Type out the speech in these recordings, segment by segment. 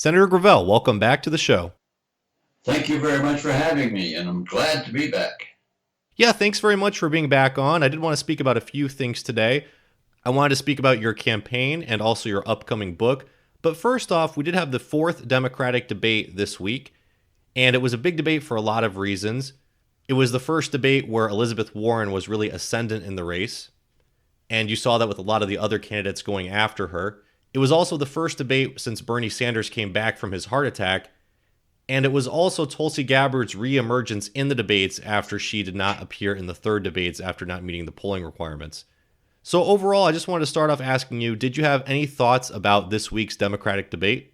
Senator Gravel, welcome back to the show. Thank you very much for having me, and I'm glad to be back. Yeah, thanks very much for being back on. I did want to speak about a few things today. I wanted to speak about your campaign and also your upcoming book. But first off, we did have the fourth Democratic debate this week, and it was a big debate for a lot of reasons. It was the first debate where Elizabeth Warren was really ascendant in the race, and you saw that with a lot of the other candidates going after her. It was also the first debate since Bernie Sanders came back from his heart attack, and it was also Tulsi Gabbard's reemergence in the debates after she did not appear in the third debates after not meeting the polling requirements. So overall, I just wanted to start off asking you, did you have any thoughts about this week's Democratic debate?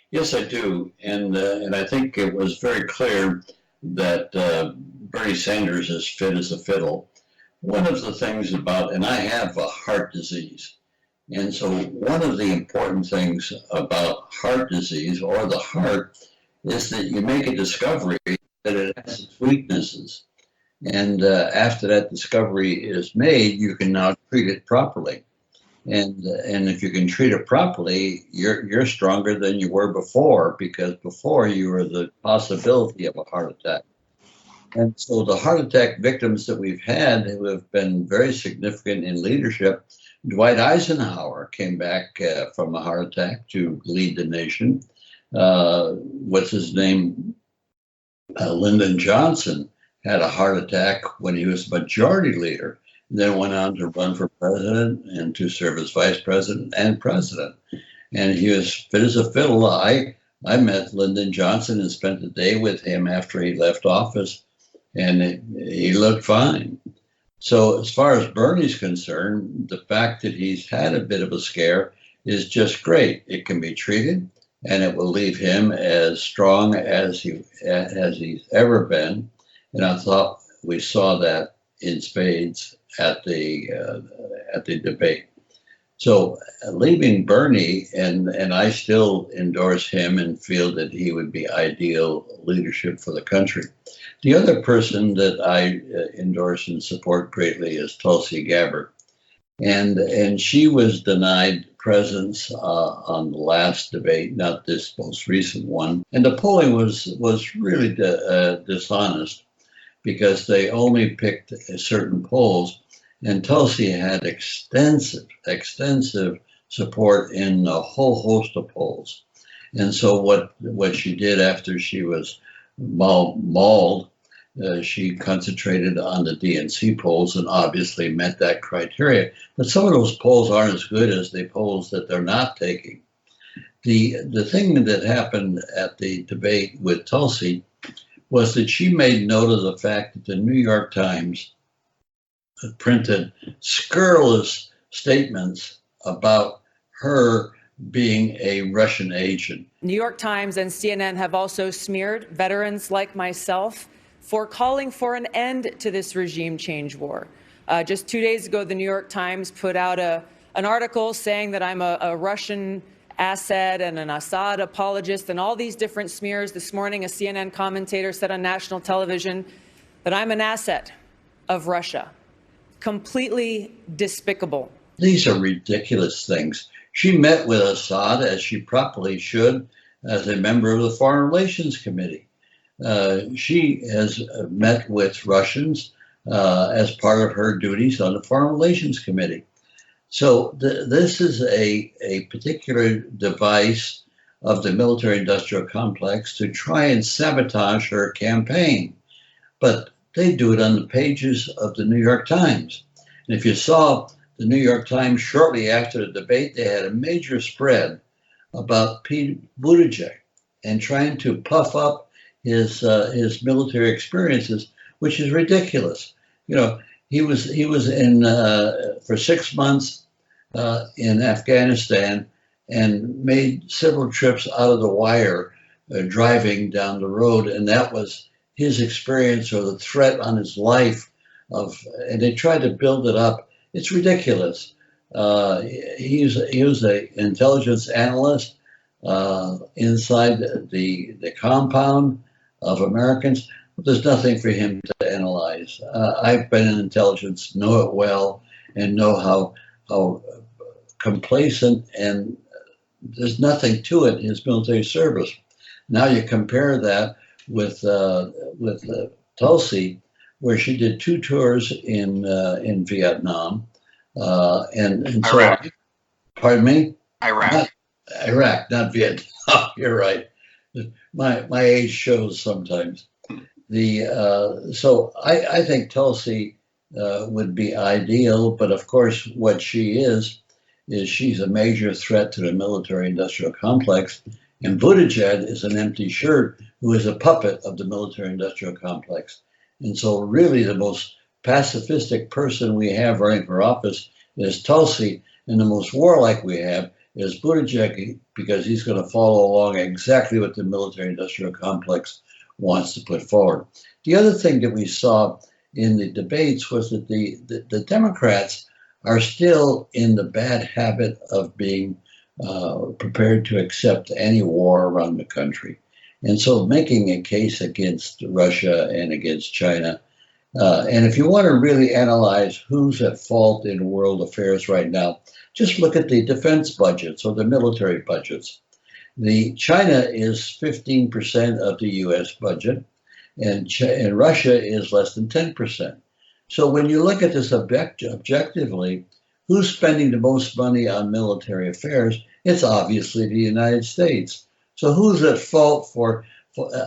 Yes, I do, and I think it was very clear that Bernie Sanders is fit as a fiddle. One of the things about, and I have a heart disease, and so one of the important things about heart disease or the heart is that you make a discovery that it has its weaknesses. And after that discovery is made, you can now treat it properly. And if you can treat it properly, you're stronger than you were before, because before you were the possibility of a heart attack. And so the heart attack victims that we've had who have been very significant in leadership, Dwight Eisenhower came back from a heart attack to lead the nation. What's his name? Lyndon Johnson had a heart attack when he was majority leader, and then went on to run for president and to serve as vice president and president. And he was fit as a fiddle. I met Lyndon Johnson and spent the day with him after he left office, and he looked fine. So as far as Bernie's concerned, the fact that he's had a bit of a scare is just great. It can be treated, and it will leave him as strong as he's ever been. And I thought we saw that in spades at the debate. So leaving Bernie, and I still endorse him and feel that he would be ideal leadership for the country. The other person that I endorse and support greatly is Tulsi Gabbard. And she was denied presence on the last debate, not this most recent one. And the polling was really dishonest, because they only picked certain polls, and Tulsi had extensive support in a whole host of polls. And so what she did after she was mauled, she concentrated on the DNC polls and obviously met that criteria. But some of those polls aren't as good as the polls that they're not taking. The thing that happened at the debate with Tulsi was that she made note of the fact that the New York Times printed scurrilous statements about her being a Russian agent. New York Times and CNN have also smeared veterans like myself for calling for an end to this regime change war. Just 2 days ago, the New York Times put out an article saying that I'm a Russian asset and an Assad apologist and all these different smears. This morning, a CNN commentator said on national television that I'm an asset of Russia. Completely despicable. These are ridiculous things. She met with Assad, as she properly should, as a member of the Foreign Relations Committee. She has met with Russians as part of her duties on the Foreign Relations Committee. So this is a particular device of the military-industrial complex to try and sabotage her campaign. But they do it on the pages of the New York Times. And if you saw the New York Times shortly after the debate, they had a major spread about Pete Buttigieg and trying to puff up his military experiences, which is ridiculous. You know, he was in for 6 months in Afghanistan and made several trips out of the wire driving down the road, and that was his experience or the threat on his life and they tried to build it up. It's ridiculous. He was an intelligence analyst inside the compound of Americans. There's nothing for him to analyze. I've been in intelligence, know it well, and know how complacent and there's nothing to it in his military service. Now you compare that with Tulsi, where she did 2 tours in Vietnam, and so Iraq. pardon me, Iraq. not Iraq, not Vietnam. You're right. My age shows sometimes. So I think Tulsi would be ideal, but of course, what she is she's a major threat to the military-industrial complex, and Buttigieg is an empty shirt who is a puppet of the military-industrial complex. And so, really, the most pacifistic person we have running for office is Tulsi, and the most warlike we have is Buttigieg, because he's going to follow along exactly what the military-industrial complex wants to put forward. The other thing that we saw in the debates was that the Democrats are still in the bad habit of being prepared to accept any war around the country. And so making a case against Russia and against China. And if you want to really analyze who's at fault in world affairs right now, just look at the defense budgets or the military budgets. China is 15% of the US budget, and Russia is less than 10%. So when you look at this objectively, who's spending the most money on military affairs? It's obviously the United States. So who's at fault for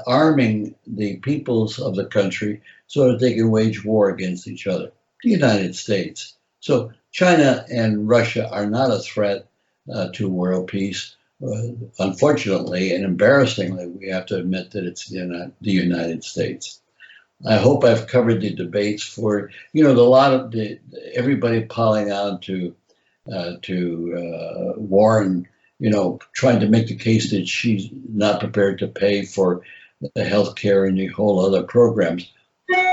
arming the peoples of the country so that they can wage war against each other? The United States. So China and Russia are not a threat to world peace. Unfortunately and embarrassingly, we have to admit that it's the United States. I hope I've covered the debates for, everybody piling on to Warren, trying to make the case that she's not prepared to pay for the health care and the whole other programs.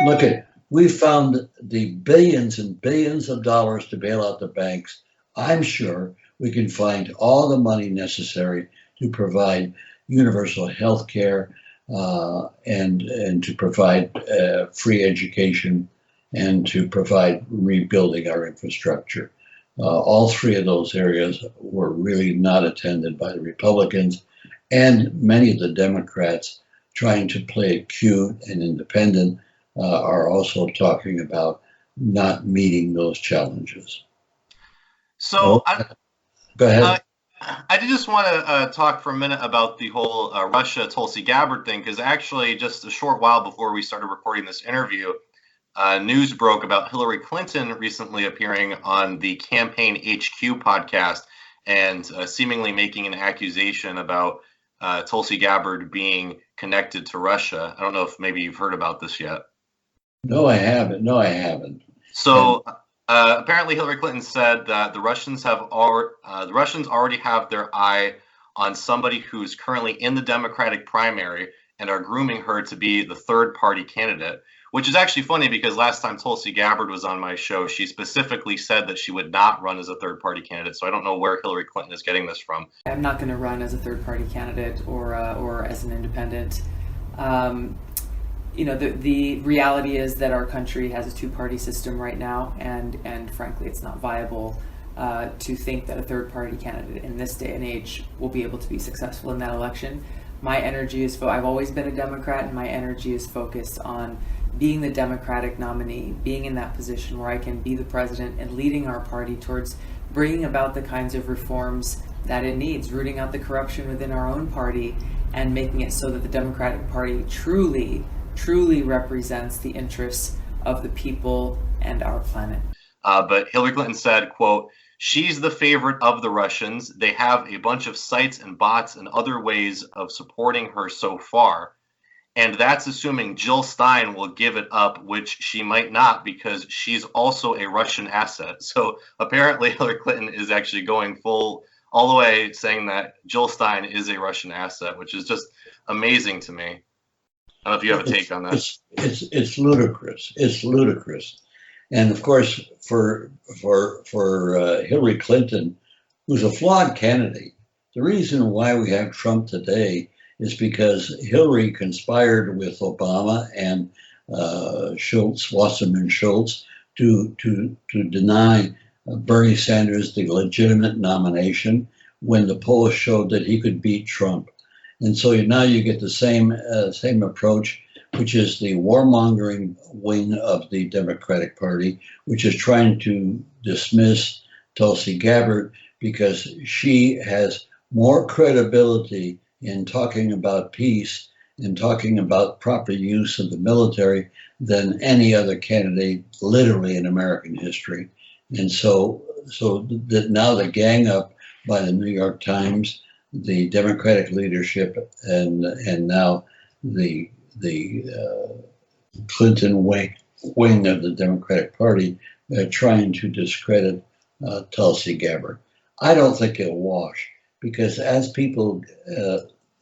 Look we found the billions and billions of dollars to bail out the banks. I'm sure we can find all the money necessary to provide universal health care, and to provide free education, and to provide rebuilding our infrastructure. All three of those areas were really not attended by the Republicans, and many of the Democrats, trying to play it cute and independent, are also talking about not meeting those challenges. So, go ahead. I did just want to talk for a minute about the whole Russia-Tulsi Gabbard thing, because actually just a short while before we started recording this interview, news broke about Hillary Clinton recently appearing on the Campaign HQ podcast and seemingly making an accusation about Tulsi Gabbard being connected to Russia. I don't know if maybe you've heard about this yet. No, I haven't. So apparently Hillary Clinton said that the Russians already have their eye on somebody who's currently in the Democratic primary and are grooming her to be the third party candidate, which is actually funny because last time Tulsi Gabbard was on my show, she specifically said that she would not run as a third party candidate. So I don't know where Hillary Clinton is getting this from. I'm not going to run as a third party candidate or as an independent. The reality is that our country has a two-party system right now, and frankly, it's not viable to think that a third-party candidate in this day and age will be able to be successful in that election. My energy is, I've always been a Democrat, and my energy is focused on being the Democratic nominee, being in that position where I can be the president and leading our party towards bringing about the kinds of reforms that it needs, rooting out the corruption within our own party, and making it so that the Democratic Party truly represents the interests of the people and our planet. But Hillary Clinton said, quote, "She's the favorite of the Russians. They have a bunch of sites and bots and other ways of supporting her so far. And that's assuming Jill Stein will give it up, which she might not because she's also a Russian asset." So apparently Hillary Clinton is actually going all the way, saying that Jill Stein is a Russian asset, which is just amazing to me. I don't know if you have a take on that. It's ludicrous. It's ludicrous. And of course, for Hillary Clinton, who's a flawed candidate, the reason why we have Trump today is because Hillary conspired with Obama and Wasserman Schultz to deny Bernie Sanders the legitimate nomination, when the polls showed that he could beat Trump. And so now you get the same approach, which is the warmongering wing of the Democratic Party, which is trying to dismiss Tulsi Gabbard because she has more credibility in talking about peace and talking about proper use of the military than any other candidate literally in American history. And so that now the gang up by the New York Times, the Democratic leadership, and now the Clinton wing of the Democratic Party trying to discredit Tulsi Gabbard. I don't think it'll wash, because as people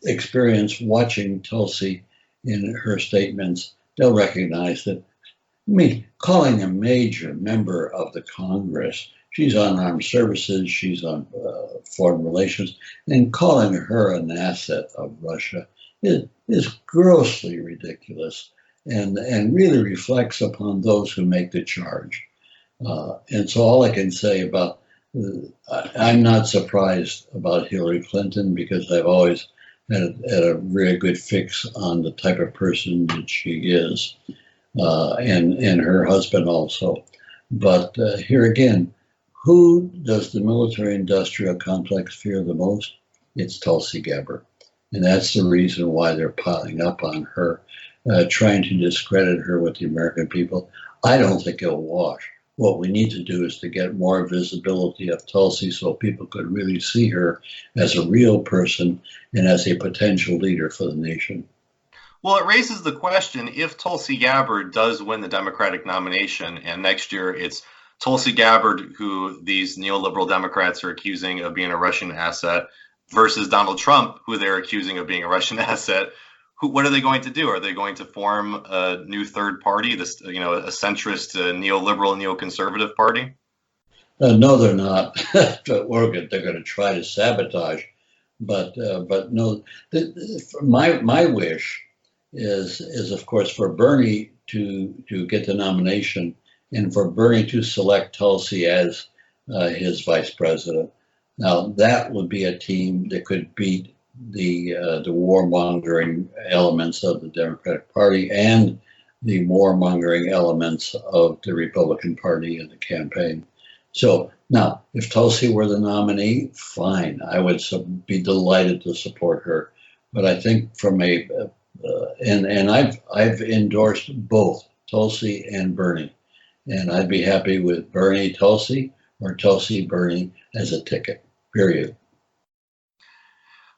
experience watching Tulsi in her statements, they'll recognize that, I mean, calling a major member of the Congress, she's on armed services, she's on foreign relations, and calling her an asset of Russia is grossly ridiculous and really reflects upon those who make the charge. And so all I can say about, I'm not surprised about Hillary Clinton, because I've always had a really good fix on the type of person that she is, and her husband also. But here again, who does the military-industrial complex fear the most? It's Tulsi Gabbard. And that's the reason why they're piling up on her, trying to discredit her with the American people. I don't think it'll wash. What we need to do is to get more visibility of Tulsi so people could really see her as a real person and as a potential leader for the nation. Well, it raises the question, if Tulsi Gabbard does win the Democratic nomination, and next year it's Tulsi Gabbard, who these neoliberal Democrats are accusing of being a Russian asset, versus Donald Trump, who they're accusing of being a Russian asset, what are they going to do? Are they going to form a new third party, a centrist, neoliberal, neoconservative party? No, they're not. They're going to try to sabotage, but no. My wish is of course for Bernie to get the nomination, and for Bernie to select Tulsi as his vice president. Now that would be a team that could beat the warmongering elements of the Democratic Party and the warmongering elements of the Republican Party in the campaign. So now, if Tulsi were the nominee, fine, I would be delighted to support her. But I think from and I've endorsed both Tulsi and Bernie, and I'd be happy with Bernie Tulsi or Tulsi Bernie as a ticket. Period.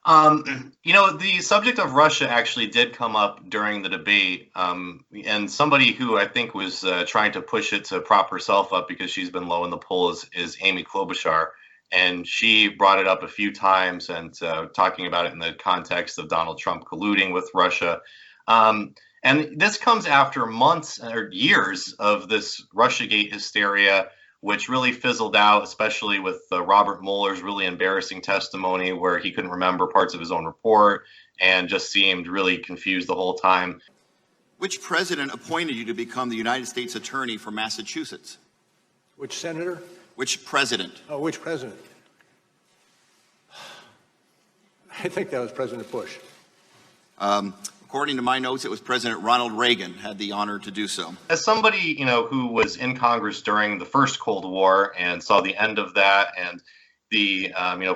The subject of Russia actually did come up during the debate, and somebody who I think was trying to push it to prop herself up because she's been low in the polls is Amy Klobuchar, and she brought it up a few times and talking about it in the context of Donald Trump colluding with Russia. And this comes after months or years of this Russiagate hysteria, which really fizzled out, especially with Robert Mueller's really embarrassing testimony where he couldn't remember parts of his own report and just seemed really confused the whole time. Which president appointed you to become the United States Attorney for Massachusetts? Which senator? Which president? Oh, which president? I think that was President Bush. According to my notes, it was President Ronald Reagan had the honor to do so. As somebody, who was in Congress during the first Cold War and saw the end of that and the,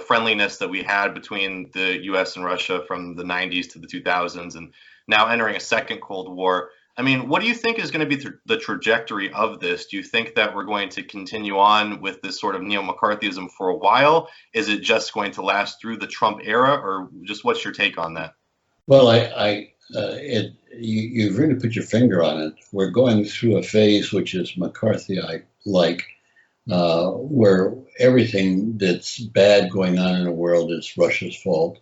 friendliness that we had between the U.S. and Russia from the 90s to the 2000s and now entering a second Cold War, what do you think is going to be the trajectory of this? Do you think that we're going to continue on with this sort of neo-McCarthyism for a while? Is it just going to last through the Trump era, or just what's your take on that? Well, you've really put your finger on it. We're going through a phase which is McCarthy-like, where everything that's bad going on in the world is Russia's fault,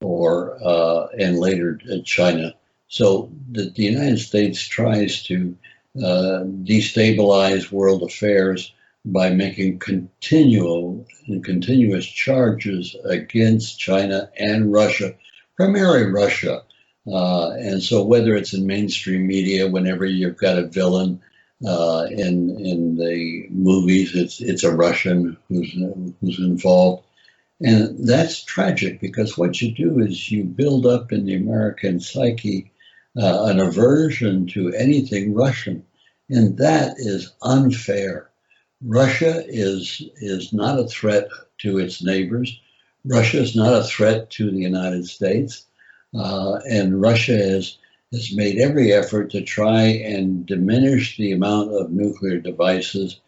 and later China. So the United States tries to destabilize world affairs by making continuous charges against China and Russia, primarily Russia. And so whether it's in mainstream media, whenever you've got a villain in the movies, it's a Russian who's involved. And that's tragic because what you do is you build up in the American psyche an aversion to anything Russian, and that is unfair. Russia is not a threat to its neighbors. Russia is not a threat to the United States, and Russia has made every effort to try and diminish the amount of nuclear devices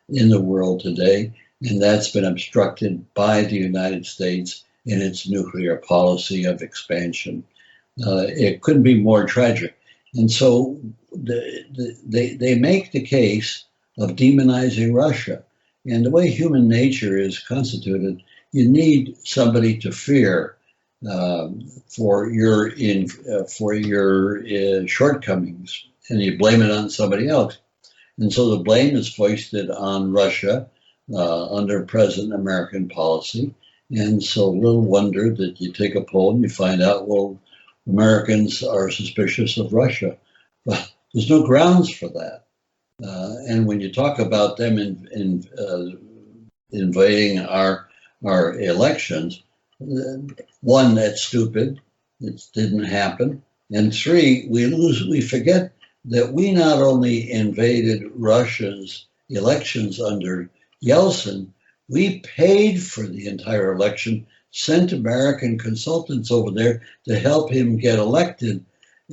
in the world today, and that's been obstructed by the United States in its nuclear policy of expansion. It couldn't be more tragic. And so they make the case of demonizing Russia. And the way human nature is constituted, you need somebody to fear for your shortcomings, and you blame it on somebody else. And so the blame is foisted on Russia under present American policy. And so little wonder that you take a poll and you find out, well, Americans are suspicious of Russia. But there's no grounds for that. And when you talk about them invading our elections, one, that's stupid. It didn't happen. And three, we forget that we not only invaded Russia's elections under Yeltsin, we paid for the entire election, sent American consultants over there to help him get elected.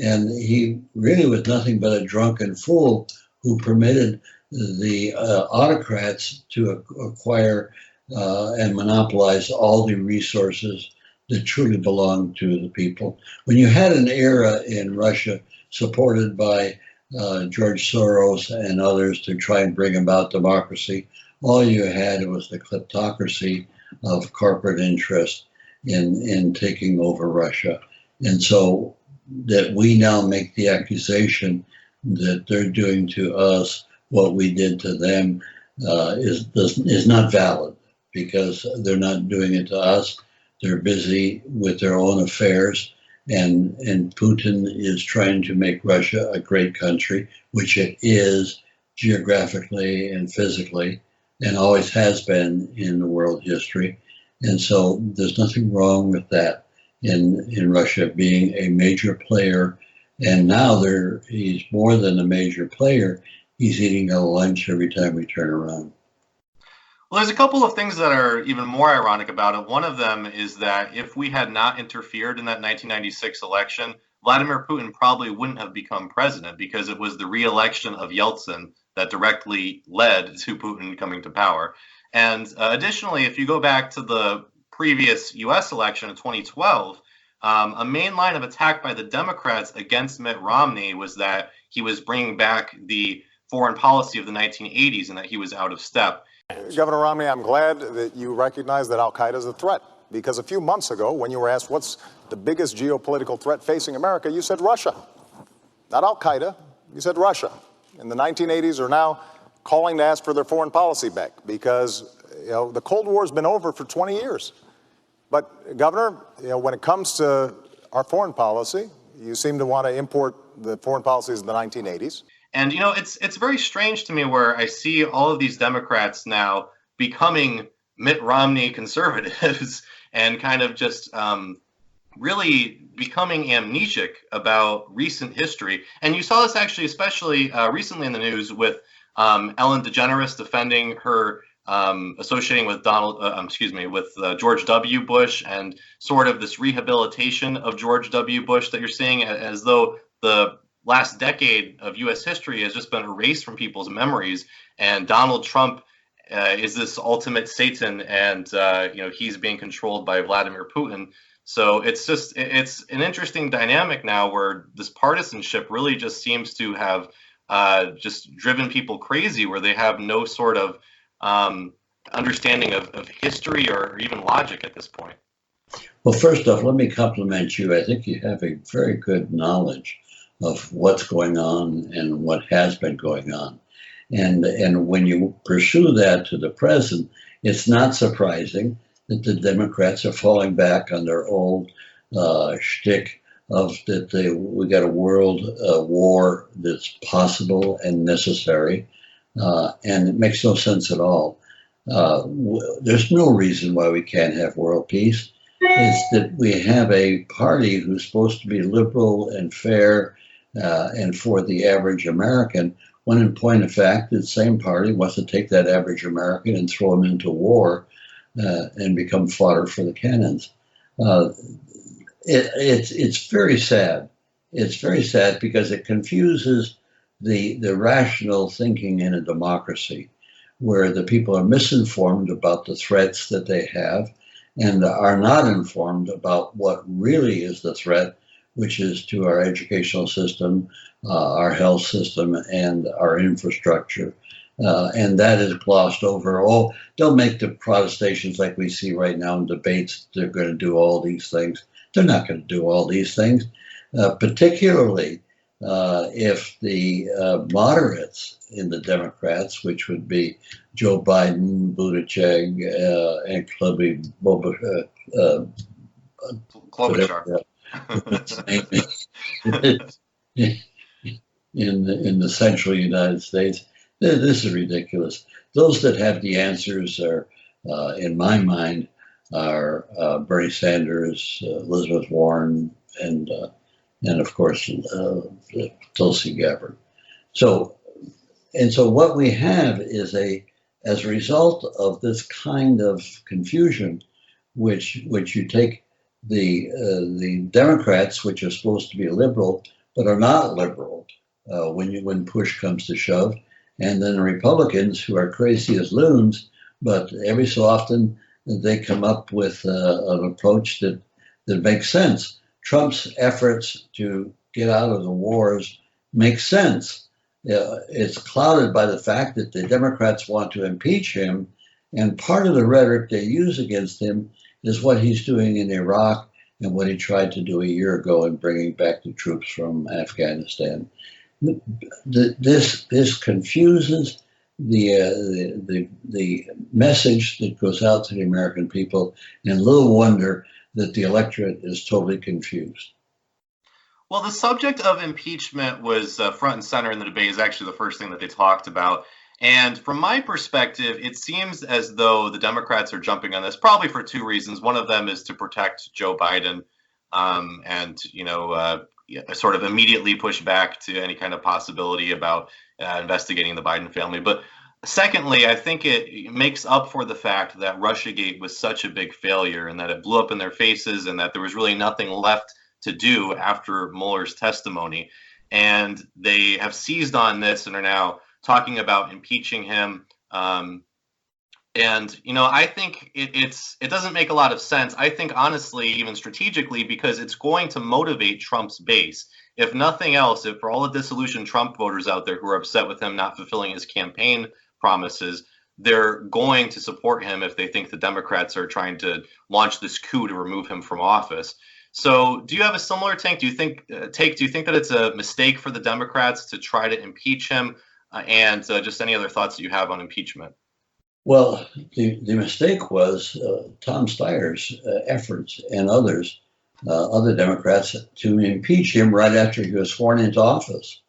And he really was nothing but a drunken fool who permitted the autocrats to acquire and monopolize all the resources that truly belong to the people. When you had an era in Russia supported by George Soros and others to try and bring about democracy, all you had was the kleptocracy of corporate interest in taking over Russia. And so that we now make the accusation that they're doing to us what we did to them is not valid, because they're not doing it to us. They're busy with their own affairs, and Putin is trying to make Russia a great country, which it is geographically and physically, and always has been in the world history. And so there's nothing wrong with that in Russia being a major player. And now he's more than a major player. He's eating our lunch every time we turn around. Well, there's a couple of things that are even more ironic about it. One of them is that if we had not interfered in that 1996 election, Vladimir Putin probably wouldn't have become president, because it was the re-election of Yeltsin that directly led to Putin coming to power. And additionally, if you go back to the previous U.S. election of 2012, a main line of attack by the Democrats against Mitt Romney was that he was bringing back the foreign policy of the 1980s and that he was out of step. Governor Romney, I'm glad that you recognize that al-Qaeda is a threat, because a few months ago, when you were asked what's the biggest geopolitical threat facing America, you said Russia. Not al-Qaeda, you said Russia. In the 1980s are now calling to ask for their foreign policy back, because the Cold War has been over for 20 years. But Governor, when it comes to our foreign policy, you seem to want to import the foreign policies of the 1980s. And, it's very strange to me where I see all of these Democrats now becoming Mitt Romney conservatives and kind of just really becoming amnesic about recent history. And you saw this actually, especially recently in the news with Ellen DeGeneres defending her associating with George W. Bush, and sort of this rehabilitation of George W. Bush that you're seeing, as though the last decade of U.S. history has just been erased from people's memories, and Donald Trump is this ultimate Satan, and he's being controlled by Vladimir Putin. So it's an interesting dynamic now where this partisanship really just seems to have just driven people crazy, where they have no sort of understanding of history or even logic at this point. Well, first off, let me compliment you. I think you have a very good knowledge of what's going on and what has been going on. And when you pursue that to the present, it's not surprising that the Democrats are falling back on their old shtick of that we got a world war that's possible and necessary, and it makes no sense at all. There's no reason why we can't have world peace. It's that we have a party who's supposed to be liberal and fair and for the average American, when in point of fact, the same party wants to take that average American and throw him into war and become fodder for the cannons. It's very sad. It's very sad because it confuses the rational thinking in a democracy, where the people are misinformed about the threats that they have and are not informed about what really is the threat, which is to our educational system, our health system, and our infrastructure. And that is glossed over. Oh, they'll make the protestations like we see right now in debates. They're going to do all these things. They're not going to do all these things, particularly if the moderates in the Democrats, which would be Joe Biden, Buttigieg, and Klobuchar. in the central United States. This is ridiculous. Those that have the answers are, in my mind, are Bernie Sanders, Elizabeth Warren, and of course Tulsi Gabbard. So what we have is as a result of this kind of confusion, which you take the Democrats, which are supposed to be liberal but are not liberal when push comes to shove, and then the Republicans, who are crazy as loons, but every so often they come up with an approach that makes sense. Trump's efforts to get out of the wars make sense. It's clouded by the fact that the Democrats want to impeach him, and part of the rhetoric they use against him is what he's doing in Iraq and what he tried to do a year ago in bringing back the troops from Afghanistan. This confuses the message that goes out to the American people, and little wonder that the electorate is totally confused. Well, the subject of impeachment was front and center in the debate. Is actually the first thing that they talked about. And from my perspective, it seems as though the Democrats are jumping on this probably for two reasons. One of them is to protect Joe Biden and, sort of immediately push back to any kind of possibility about investigating the Biden family. But secondly, I think it makes up for the fact that Russiagate was such a big failure and that it blew up in their faces and that there was really nothing left to do after Mueller's testimony. And they have seized on this and are now talking about impeaching him. I think it doesn't make a lot of sense. I think, honestly, even strategically, because it's going to motivate Trump's base. If nothing else, if for all the disillusioned Trump voters out there who are upset with him not fulfilling his campaign promises, they're going to support him if they think the Democrats are trying to launch this coup to remove him from office. So do you have a similar take? Do you think that it's a mistake for the Democrats to try to impeach him? And just any other thoughts that you have on impeachment? Well, the mistake was Tom Steyer's efforts and others, other Democrats, to impeach him right after he was sworn into office.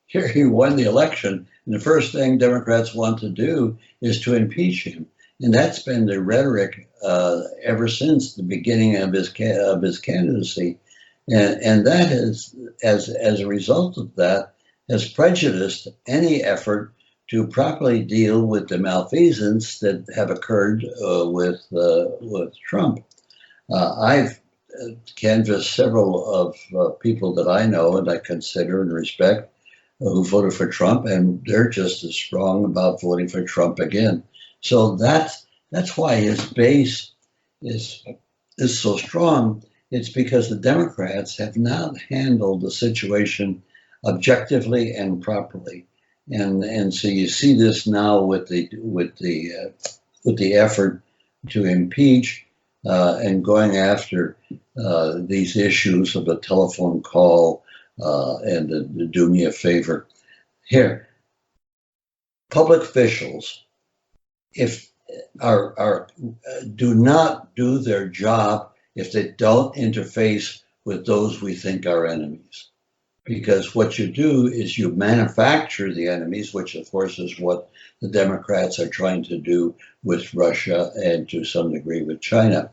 Here he won the election, and the first thing Democrats want to do is to impeach him. And that's been the rhetoric ever since the beginning of his candidacy. And that has, as a result of that, has prejudiced any effort to properly deal with the malfeasance that have occurred with Trump. I've canvassed several of people that I know and I consider and respect who voted for Trump, and they're just as strong about voting for Trump again. So that's why his base is so strong. It's because the Democrats have not handled the situation objectively and properly. And so you see this now with the effort to impeach and going after these issues of a telephone call and to do me a favor. Here, public officials, if do not do their job if they don't interface with those we think are enemies. because what you do is you manufacture the enemies, which of course is what the Democrats are trying to do with Russia and to some degree with China.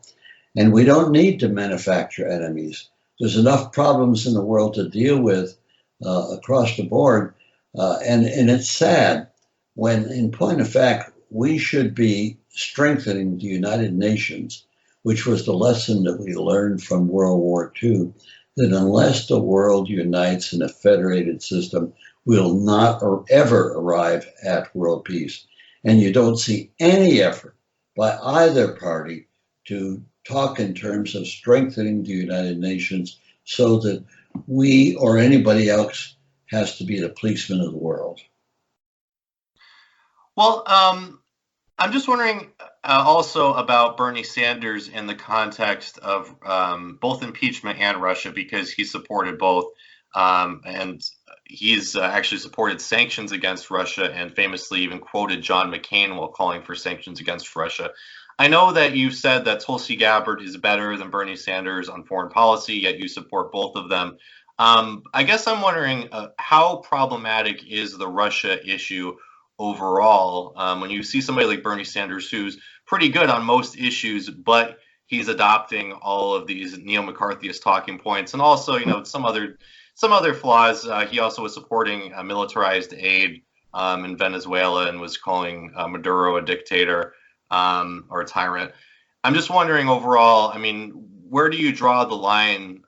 And we don't need to manufacture enemies. There's enough problems in the world to deal with across the board. And it's sad when, in point of fact, we should be strengthening the United Nations, which was the lesson that we learned from World War II, that unless the world unites in a federated system, we'll not or ever arrive at world peace. And you don't see any effort by either party to talk in terms of strengthening the United Nations so that we or anybody else has to be the policeman of the world. Well, I'm just wondering also about Bernie Sanders in the context of both impeachment and Russia, because he supported both, and he's actually supported sanctions against Russia and famously even quoted John McCain while calling for sanctions against Russia. I know that you said that Tulsi Gabbard is better than Bernie Sanders on foreign policy, yet you support both of them. I guess I'm wondering how problematic is the Russia issue overall when you see somebody like Bernie Sanders, who's pretty good on most issues, but he's adopting all of these neo-McCarthyist talking points, and also, some other flaws. He also was supporting militarized aid in Venezuela and was calling Maduro a dictator or a tyrant. I'm just wondering overall, where do you draw the line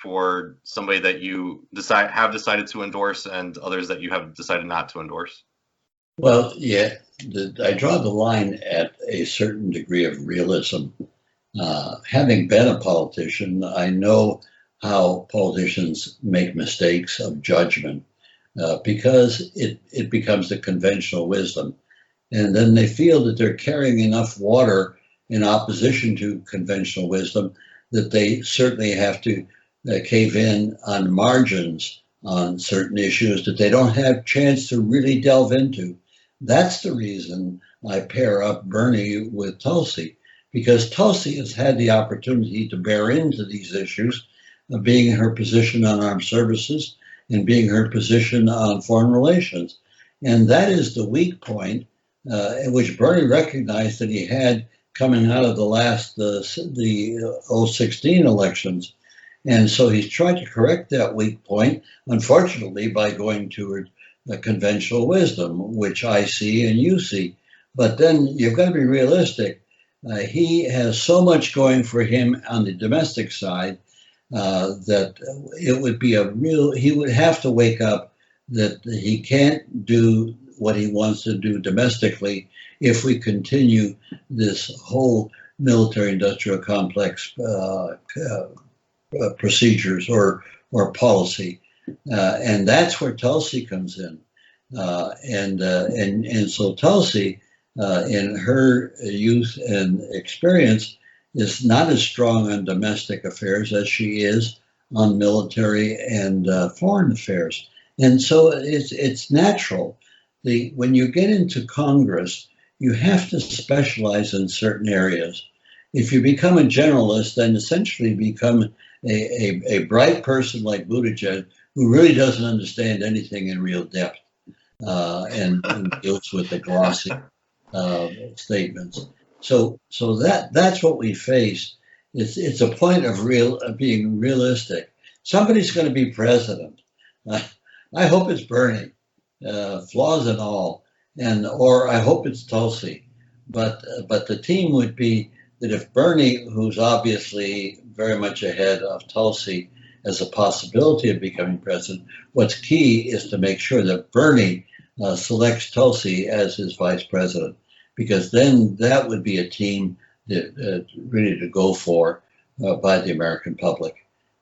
for somebody that you have decided to endorse and others that you have decided not to endorse? Well, yeah, I draw the line at a certain degree of realism. Having been a politician, I know how politicians make mistakes of judgment because it becomes the conventional wisdom. And then they feel that they're carrying enough water in opposition to conventional wisdom that they certainly have to cave in on margins on certain issues that they don't have a chance to really delve into. That's the reason I pair up Bernie with Tulsi, because Tulsi has had the opportunity to bear into these issues, being her position on armed services and being her position on foreign relations. And that is the weak point, which Bernie recognized that he had coming out of the 2016 elections. And so he's tried to correct that weak point, unfortunately, by going toward conventional wisdom, which I see and you see. But then you've got to be realistic. He has so much going for him on the domestic side that it would be he would have to wake up that he can't do what he wants to do domestically if we continue this whole military-industrial complex procedures or policy. And that's where Tulsi comes in. And so Tulsi, in her youth and experience, is not as strong on domestic affairs as she is on military and foreign affairs. And so it's natural. When you get into Congress, you have to specialize in certain areas. If you become a generalist, then essentially become a bright person like Buttigieg, who really doesn't understand anything in real depth and deals with the glossy statements. So that's what we face. It's a point of being realistic. Somebody's going to be president. I hope it's Bernie, flaws and all, or I hope it's Tulsi. But the team would be that if Bernie, who's obviously very much ahead of Tulsi as a possibility of becoming president, what's key is to make sure that Bernie selects Tulsi as his vice president, because then that would be a team that ready to go for by the American public.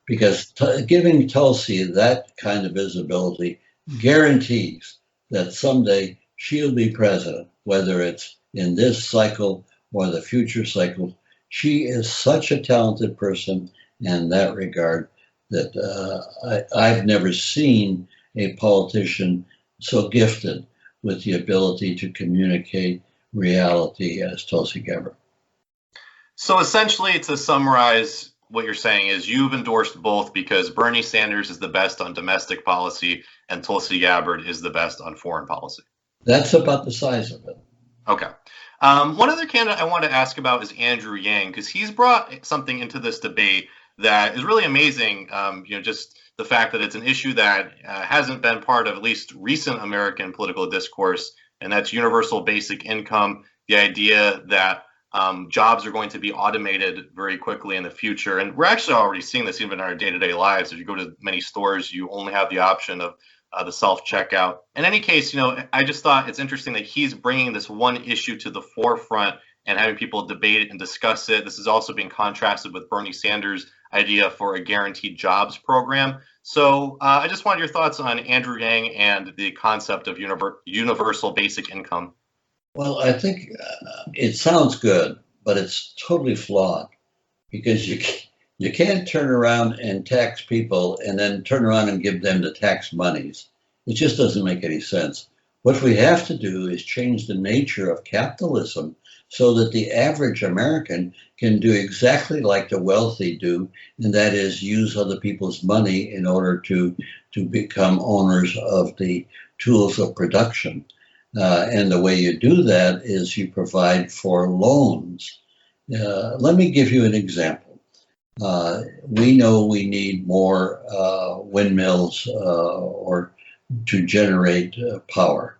Because giving Tulsi that kind of visibility guarantees that someday she'll be president, whether it's in this cycle or the future cycles. She is such a talented person in that regard that I've never seen a politician so gifted with the ability to communicate reality as Tulsi Gabbard. So essentially, to summarize, what you're saying is you've endorsed both because Bernie Sanders is the best on domestic policy and Tulsi Gabbard is the best on foreign policy. That's about the size of it. Okay. One other candidate I want to ask about is Andrew Yang, because he's brought something into this debate that is really amazing. Just the fact that it's an issue that hasn't been part of at least recent American political discourse, and that's universal basic income, the idea that jobs are going to be automated very quickly in the future. And we're actually already seeing this even in our day-to-day lives. If you go to many stores, you only have the option of the self-checkout. In any case, I just thought it's interesting that he's bringing this one issue to the forefront and having people debate it and discuss it. This is also being contrasted with Bernie Sanders' idea for a guaranteed jobs program. So I just wanted your thoughts on Andrew Yang and the concept of universal basic income. Well, I think it sounds good, but it's totally flawed because you can't turn around and tax people and then turn around and give them the tax monies. It just doesn't make any sense. What we have to do is change the nature of capitalism so that the average American can do exactly like the wealthy do, and that is use other people's money in order to become owners of the tools of production. And the way you do that is you provide for loans. Let me give you an example. We know we need more windmills or to generate power.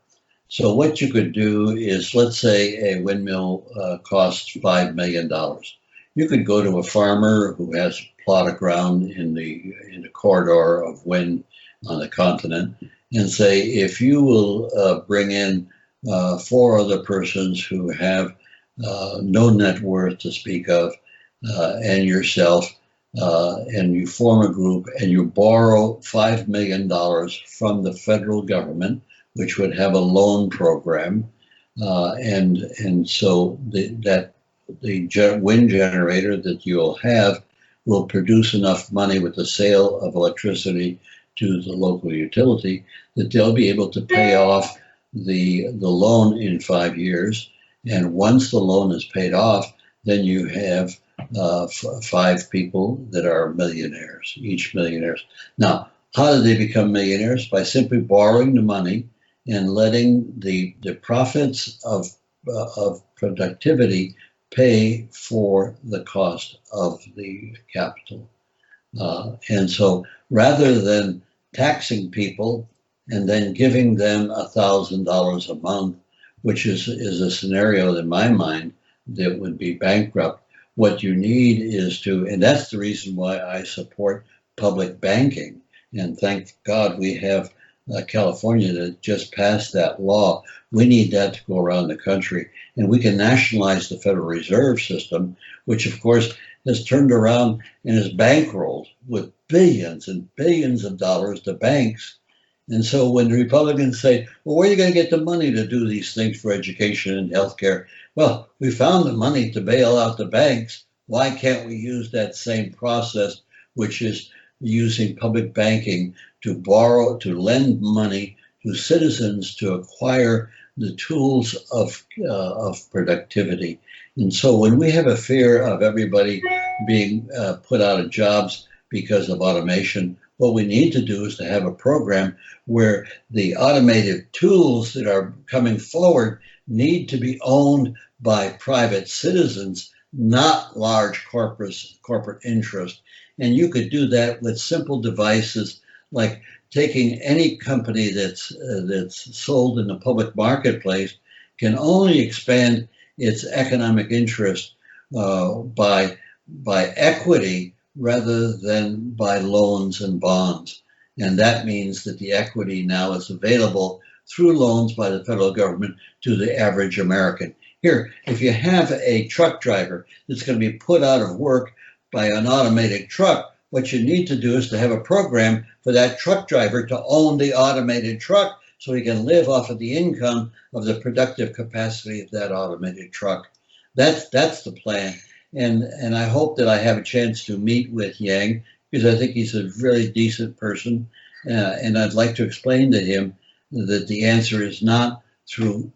So what you could do is, let's say a windmill costs $5 million. You could go to a farmer who has a plot of ground in the corridor of wind on the continent and say, if you will bring in 4 other persons who have no net worth to speak of, and yourself, and you form a group and you borrow $5 million from the federal government, which would have a loan program, and so the wind generator that you'll have will produce enough money with the sale of electricity to the local utility that they'll be able to pay off the loan in 5 years. And once the loan is paid off, then you have 5 people that are millionaires, each millionaires. Now, how do they become millionaires? By simply borrowing the money and letting the profits of productivity pay for the cost of the capital. And so rather than taxing people and then giving them $1,000 a month, which is a scenario in my mind that would be bankrupt, what you need is and that's the reason why I support public banking. And thank God we have California that just passed that law. We need that to go around the country. And we can nationalize the Federal Reserve System, which of course has turned around and is bankrolled with billions and billions of dollars to banks. And so when the Republicans say, well, where are you going to get the money to do these things for education and healthcare? Well, we found the money to bail out the banks. Why can't we use that same process, which is using public banking to lend money to citizens to acquire the tools of productivity? And so when we have a fear of everybody being put out of jobs because of automation, what we need to do is to have a program where the automated tools that are coming forward need to be owned by private citizens, not large corporate interests. And you could do that with simple devices like taking any company that's sold in the public marketplace can only expand its economic interest by equity rather than by loans and bonds. And that means that the equity now is available through loans by the federal government to the average American. Here, if you have a truck driver that's going to be put out of work by an automated truck, what you need to do is to have a program for that truck driver to own the automated truck so he can live off of the income of the productive capacity of that automated truck. That's the plan. And I hope that I have a chance to meet with Yang, because I think he's a very decent person. And I'd like to explain to him that the answer is not through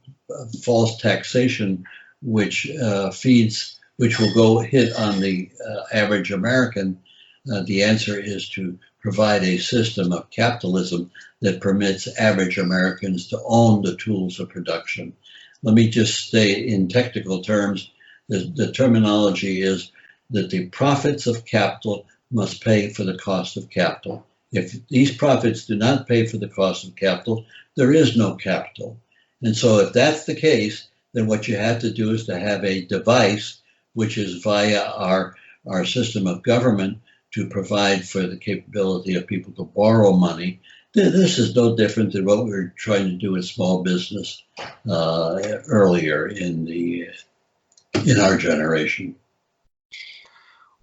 false taxation, which feeds which will go hit on the average American, the answer is to provide a system of capitalism that permits average Americans to own the tools of production. Let me just state in technical terms, the terminology is that the profits of capital must pay for the cost of capital. If these profits do not pay for the cost of capital, there is no capital. And so if that's the case, then what you have to do is to have a device, which is via our system of government, to provide for the capability of people to borrow money. This is no different than what we were trying to do with small business earlier in our generation.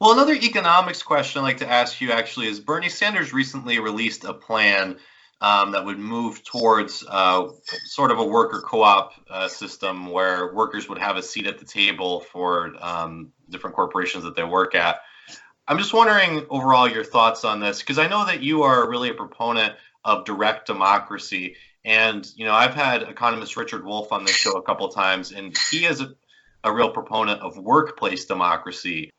Well, another economics question I'd like to ask you actually is Bernie Sanders recently released a plan that would move towards sort of a worker co-op system where workers would have a seat at the table for different corporations that they work at. I'm just wondering overall your thoughts on this, because I know that you are really a proponent of direct democracy. And, you know, I've had economist Richard Wolff on this show a couple of times, and he is a real proponent of workplace democracy,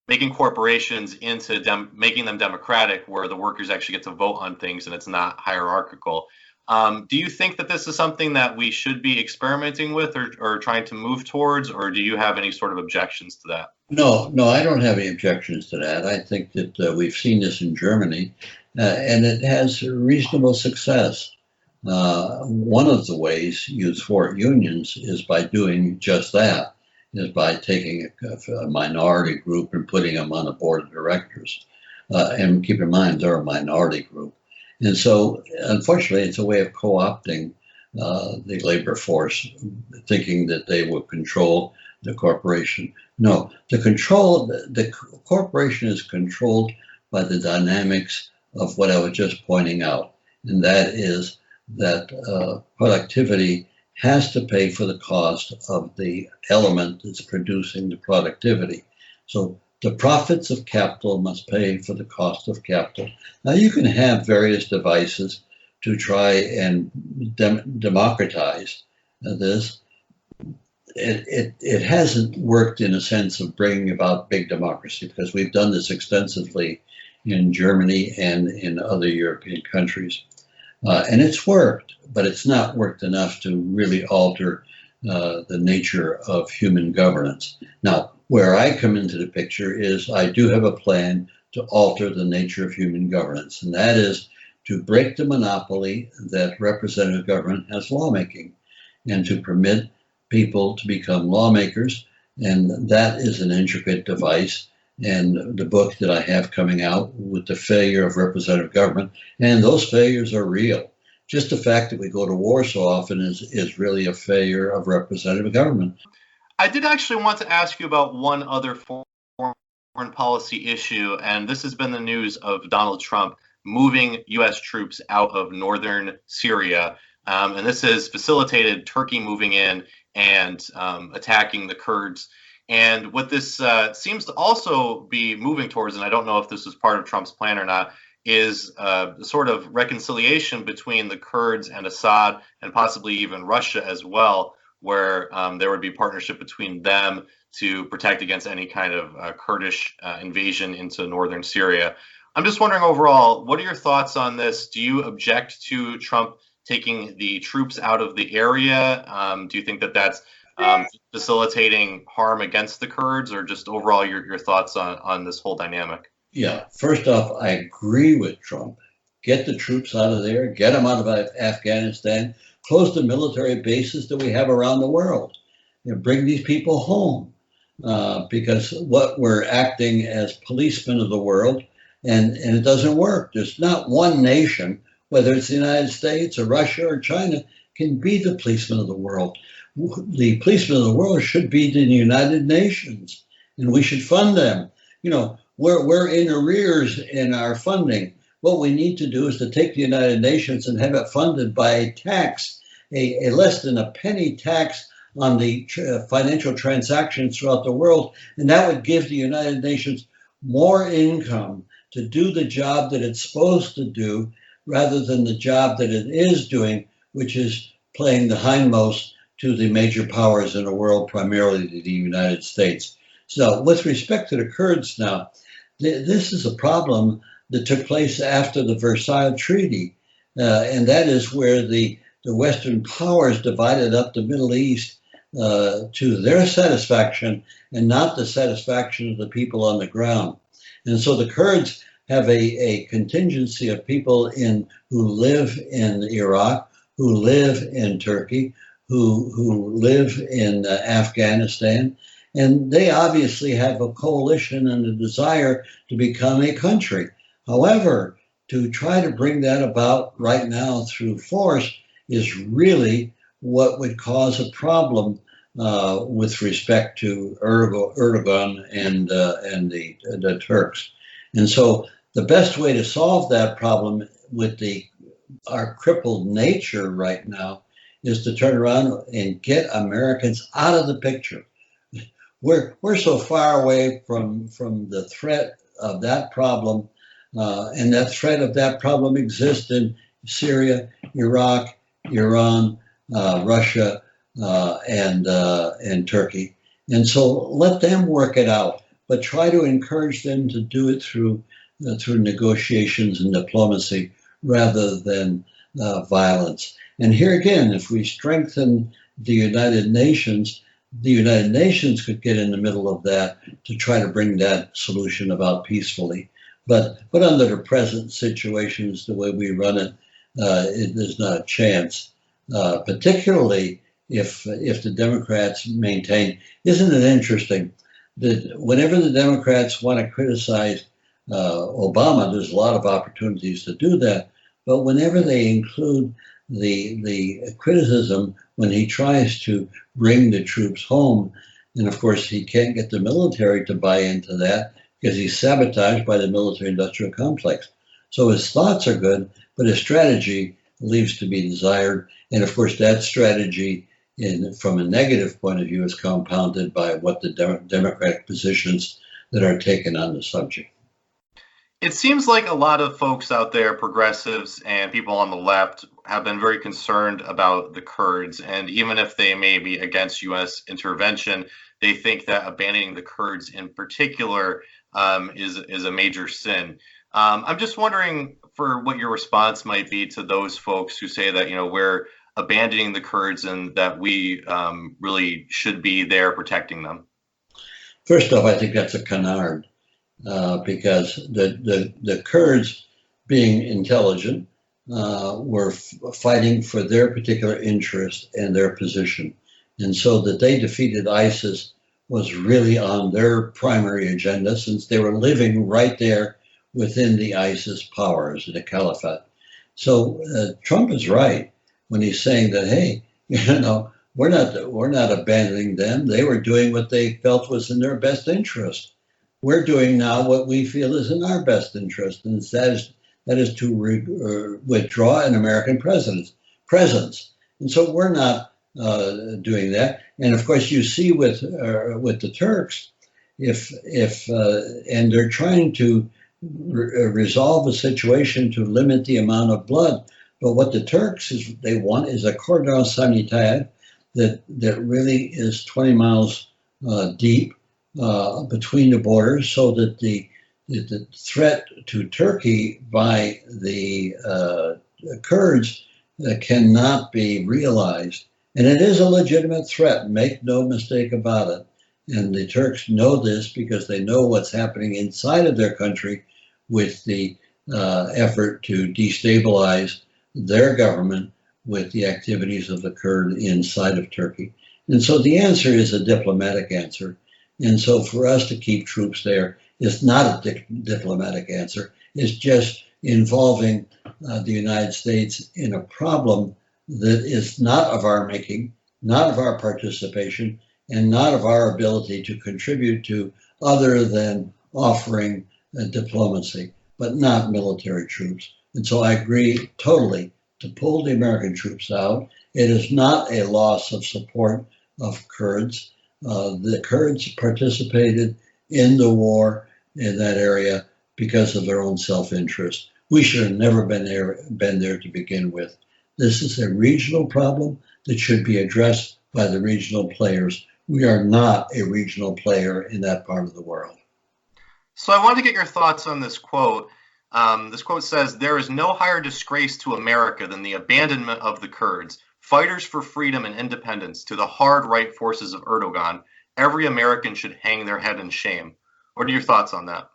making corporations into making them democratic, where the workers actually get to vote on things and it's not hierarchical. Do you think that this is something that we should be experimenting with or trying to move towards, or do you have any sort of objections to that? No, I don't have any objections to that. I think that we've seen this in Germany, and it has reasonable success. One of the ways you thwart unions is by doing just that, is by taking a minority group and putting them on a board of directors. And keep in mind, they're a minority group. And so, unfortunately, it's a way of co-opting the labor force, thinking that they will control the corporation. No, the corporation is controlled by the dynamics of what I was just pointing out, and that is that productivity has to pay for the cost of the element that's producing the productivity. So the profits of capital must pay for the cost of capital. Now you can have various devices to try and democratize this. It hasn't worked in a sense of bringing about big democracy, because we've done this extensively in Germany and in other European countries. And it's worked, but it's not worked enough to really alter the nature of human governance. Now, where I come into the picture is I do have a plan to alter the nature of human governance, and that is to break the monopoly that representative government has lawmaking and to permit people to become lawmakers. And that is an intricate device. And the book that I have coming out with the failure of representative government, and those failures are real. Just the fact that we go to war so often is really a failure of representative government. I did actually want to ask you about one other foreign policy issue, and this has been the news of Donald Trump moving U.S. troops out of northern Syria. And this has facilitated Turkey moving in and attacking the Kurds. And what this seems to also be moving towards, and I don't know if this was part of Trump's plan or not, is sort of reconciliation between the Kurds and Assad, and possibly even Russia as well, where there would be partnership between them to protect against any kind of Kurdish invasion into northern Syria. I'm just wondering overall, what are your thoughts on this? Do you object to Trump taking the troops out of the area? Do you think that that's facilitating harm against the Kurds, or just overall your thoughts on this whole dynamic? Yeah, first off, I agree with Trump. Get the troops out of there, get them out of Afghanistan, close the military bases that we have around the world, and bring these people home. Because what we're acting as policemen of the world, and it doesn't work. There's not one nation, whether it's the United States or Russia or China, can be the policeman of the world. The policemen of the world should be the United Nations, and we should fund them. You know, we're in arrears in our funding. What we need to do is to take the United Nations and have it funded by a tax, a less than a penny tax on the financial transactions throughout the world, and that would give the United Nations more income to do the job that it's supposed to do, rather than the job that it is doing, which is playing the hindmost to the major powers in the world, primarily the United States. So with respect to the Kurds now, this is a problem that took place after the Versailles Treaty, and that is where the Western powers divided up the Middle East to their satisfaction and not the satisfaction of the people on the ground. And so the Kurds have a contingency of people who live in Iraq, who live in Turkey, who live in Afghanistan, and they obviously have a coalition and a desire to become a country. However, to try to bring that about right now through force is really what would cause a problem with respect to Erdogan and the Turks. And so the best way to solve that problem with our crippled nature right now is to turn around and get Americans out of the picture. We're so far away from the threat of that problem, and that threat of that problem exists in Syria, Iraq, Iran, Russia, and Turkey. And so let them work it out, but try to encourage them to do it through negotiations and diplomacy rather than violence. And here again, if we strengthen the United Nations could get in the middle of that to try to bring that solution about peacefully. But under the present situations, the way we run it, there's not a chance. Particularly if the Democrats maintain. Isn't it interesting that whenever the Democrats want to criticize Obama, there's a lot of opportunities to do that. But whenever they include the criticism when he tries to bring the troops home, and of course he can't get the military to buy into that because he's sabotaged by the military-industrial complex. So his thoughts are good, but his strategy leaves to be desired. And of course that strategy, from a negative point of view, is compounded by what the Democratic positions that are taken on the subject. It seems like a lot of folks out there, progressives and people on the left, have been very concerned about the Kurds. And even if they may be against U.S. intervention, they think that abandoning the Kurds in particular is a major sin. I'm just wondering for what your response might be to those folks who say that, we're abandoning the Kurds and that we really should be there protecting them. First off, I think that's a canard. Because the Kurds, being intelligent, were fighting for their particular interest and their position. And so that they defeated ISIS was really on their primary agenda, since they were living right there within the ISIS powers, the caliphate. So Trump is right when he's saying that, hey, we're not abandoning them. They were doing what they felt was in their best interest. We're doing now what we feel is in our best interest, and that is to withdraw an American presence. And so we're not doing that. And of course, you see with the Turks, and they're trying to resolve a situation to limit the amount of blood. But what the Turks they want is a cordon sanitaire that really is 20 miles deep. Between the borders, so that the threat to Turkey by the Kurds cannot be realized. And it is a legitimate threat, make no mistake about it. And the Turks know this because they know what's happening inside of their country with the effort to destabilize their government with the activities of the Kurd inside of Turkey. And so the answer is a diplomatic answer. And so for us to keep troops there is not a diplomatic answer. It's just involving the United States in a problem that is not of our making, not of our participation, and not of our ability to contribute to other than offering diplomacy, but not military troops. And so I agree totally to pull the American troops out. It is not a loss of support of Kurds. The Kurds participated in the war in that area because of their own self-interest. We should have never been there to begin with. This is a regional problem that should be addressed by the regional players We are not a regional player in that part of the world. So I wanted to get your thoughts on this quote. This quote says, "There is no higher disgrace to America than the abandonment of the Kurds, fighters for freedom and independence, to the hard right forces of Erdogan. Every American should hang their head in shame." What are your thoughts on that?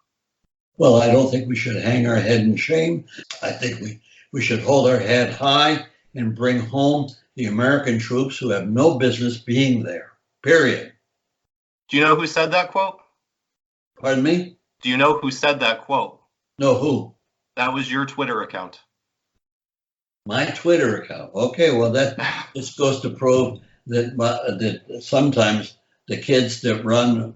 Well, I don't think we should hang our head in shame. I think we should hold our head high and bring home the American troops who have no business being there, period. Do you know who said that quote? Pardon me? Do you know who said that quote? No, who? That was your Twitter account. My Twitter account. Okay, well, that just goes to prove that that sometimes the kids that ran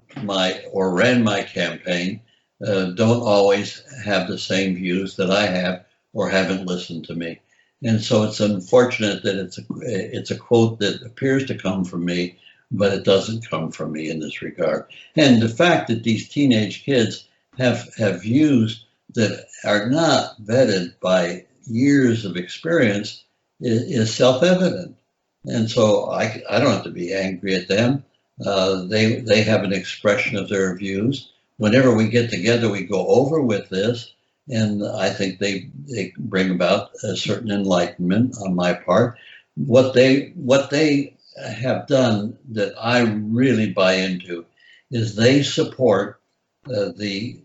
my campaign don't always have the same views that I have or haven't listened to me. And so it's unfortunate that it's a quote that appears to come from me, but it doesn't come from me in this regard. And the fact that these teenage kids have views that are not vetted by years of experience is self-evident. And so I don't have to be angry at them. They have an expression of their views. Whenever we get together, we go over with this, and I think they bring about a certain enlightenment on my part. What they have done that I really buy into is they support the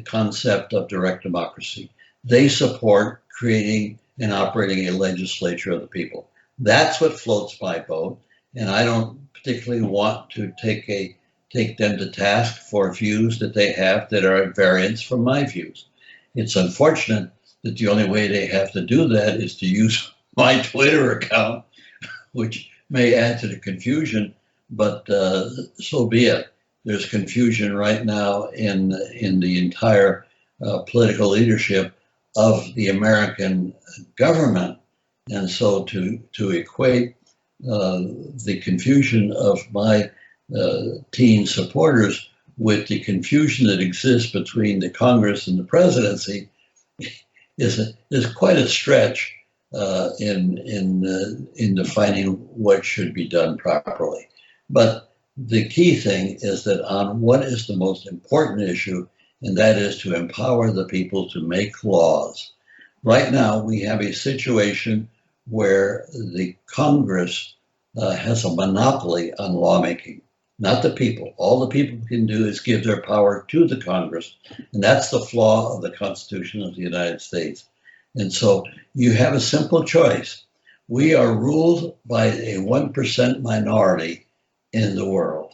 concept of direct democracy. They support creating and operating a legislature of the people. That's what floats my boat, and I don't particularly want to take them to task for views that they have that are at variance from my views. It's unfortunate that the only way they have to do that is to use my Twitter account, which may add to the confusion, but so be it. There's confusion right now in the entire political leadership of the American government. And so to equate the confusion of my teen supporters with the confusion that exists between the Congress and the presidency is quite a stretch in defining what should be done properly. But the key thing is that on what is the most important issue, and that is to empower the people to make laws. Right now, we have a situation where the Congress has a monopoly on lawmaking, not the people. All the people can do is give their power to the Congress, and that's the flaw of the Constitution of the United States. And so you have a simple choice. We are ruled by a 1% minority in the world,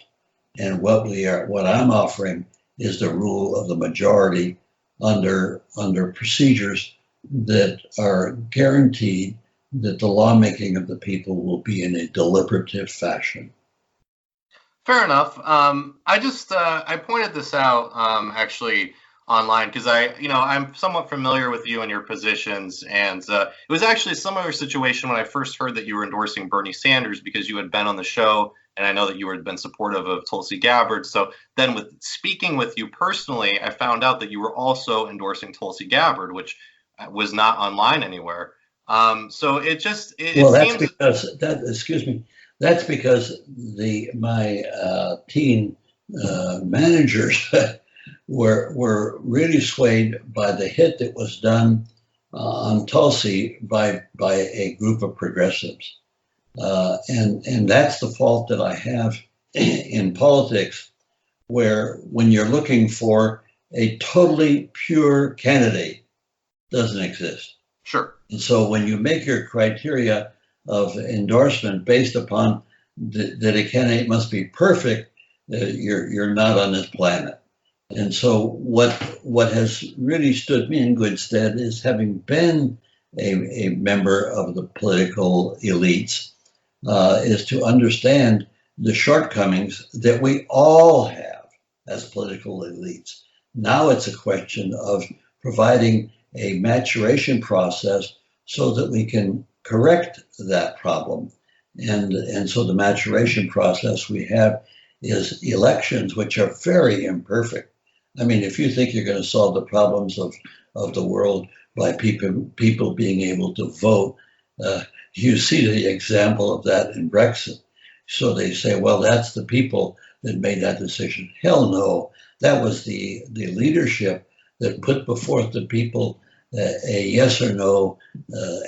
and what I'm offering is the rule of the majority under procedures that are guaranteed that the lawmaking of the people will be in a deliberative fashion. Fair enough. I pointed this out actually online because I'm somewhat familiar with you and your positions, and it was actually a similar situation when I first heard that you were endorsing Bernie Sanders because you had been on the show, and I know that you had been supportive of Tulsi Gabbard. So then, with speaking with you personally, I found out that you were also endorsing Tulsi Gabbard, which was not online anywhere. So it seems excuse me. That's because my teen managers were really swayed by the hit that was done on Tulsi by a group of progressives, and that's the fault that I have in politics, where when you're looking for a totally pure candidate, doesn't exist. Sure. And so when you make your criteria of endorsement based upon that a candidate must be perfect, you're not on this planet. And so what has really stood me in good stead is having been a member of the political elites, is to understand the shortcomings that we all have as political elites. Now it's a question of providing a maturation process so that we can correct that problem. And so the maturation process we have is elections, which are very imperfect. I mean, if you think you're going to solve the problems of the world by people being able to vote, you see the example of that in Brexit. So they say, well, that's the people that made that decision. Hell no, that was the leadership that put before the people a yes or no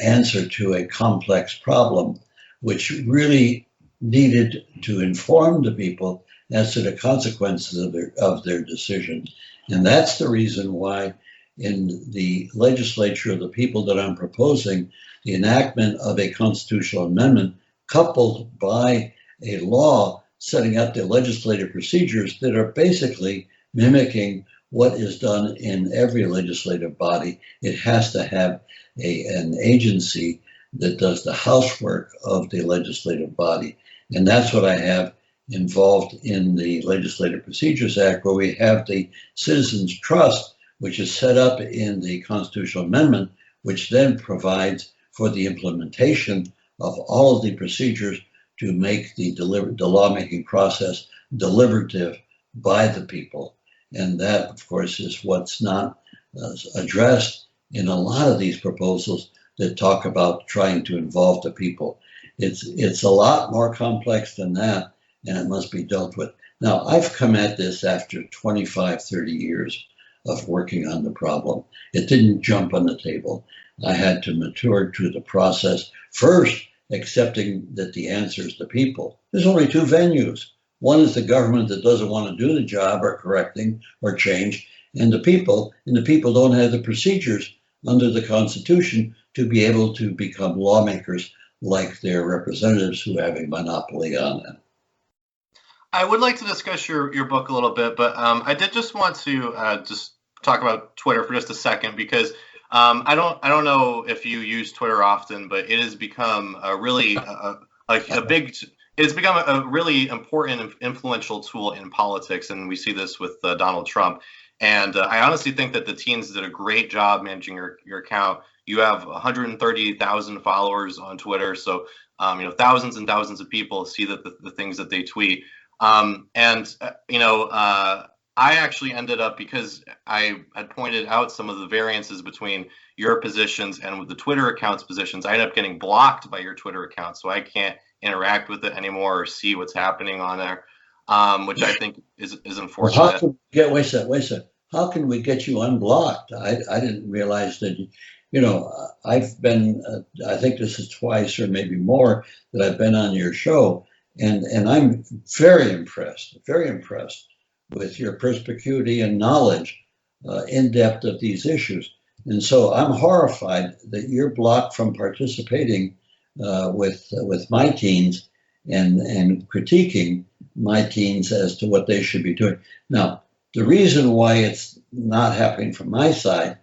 answer to a complex problem, which really needed to inform the people as to the consequences of their decision. And that's the reason why in the legislature of the people that I'm proposing, the enactment of a constitutional amendment coupled by a law setting up the legislative procedures that are basically mimicking what is done in every legislative body. It has to have an agency that does the housework of the legislative body. And that's what I have involved in the Legislative Procedures Act, where we have the Citizens Trust, which is set up in the constitutional amendment, which then provides for the implementation of all of the procedures to make the lawmaking process deliberative by the people. And that, of course, is what's not addressed in a lot of these proposals that talk about trying to involve the people. It's a lot more complex than that, and it must be dealt with. Now, I've come at this after 25, 30 years of working on the problem. It didn't jump on the table. I had to mature through the process, first accepting that the answer is the people. There's only two venues. One is the government that doesn't want to do the job or correcting or change, and the people don't have the procedures under the Constitution to be able to become lawmakers like their representatives who have a monopoly on it. I would like to discuss your book a little bit, but I did just want to just talk about Twitter for just a second, because I don't know if you use Twitter often, but it has become a really it's become a really important and influential tool in politics, and we see this with Donald Trump. And I honestly think that the teens did a great job managing your account. You have 130,000 followers on Twitter, so thousands and thousands of people see the things that they tweet. I actually ended up, because I had pointed out some of the variances between your positions and with the Twitter account's positions, I ended up getting blocked by your Twitter account, so I can't interact with it anymore or see what's happening on there, which I think is unfortunate. Well, wait a second. How can we get you unblocked? I didn't realize that. I've been. I think this is twice or maybe more that I've been on your show, and I'm very impressed with your perspicuity and knowledge, in depth of these issues. And so I'm horrified that you're blocked from participating with my teens and critiquing my teens as to what they should be doing. Now, the reason why it's not happening from my side,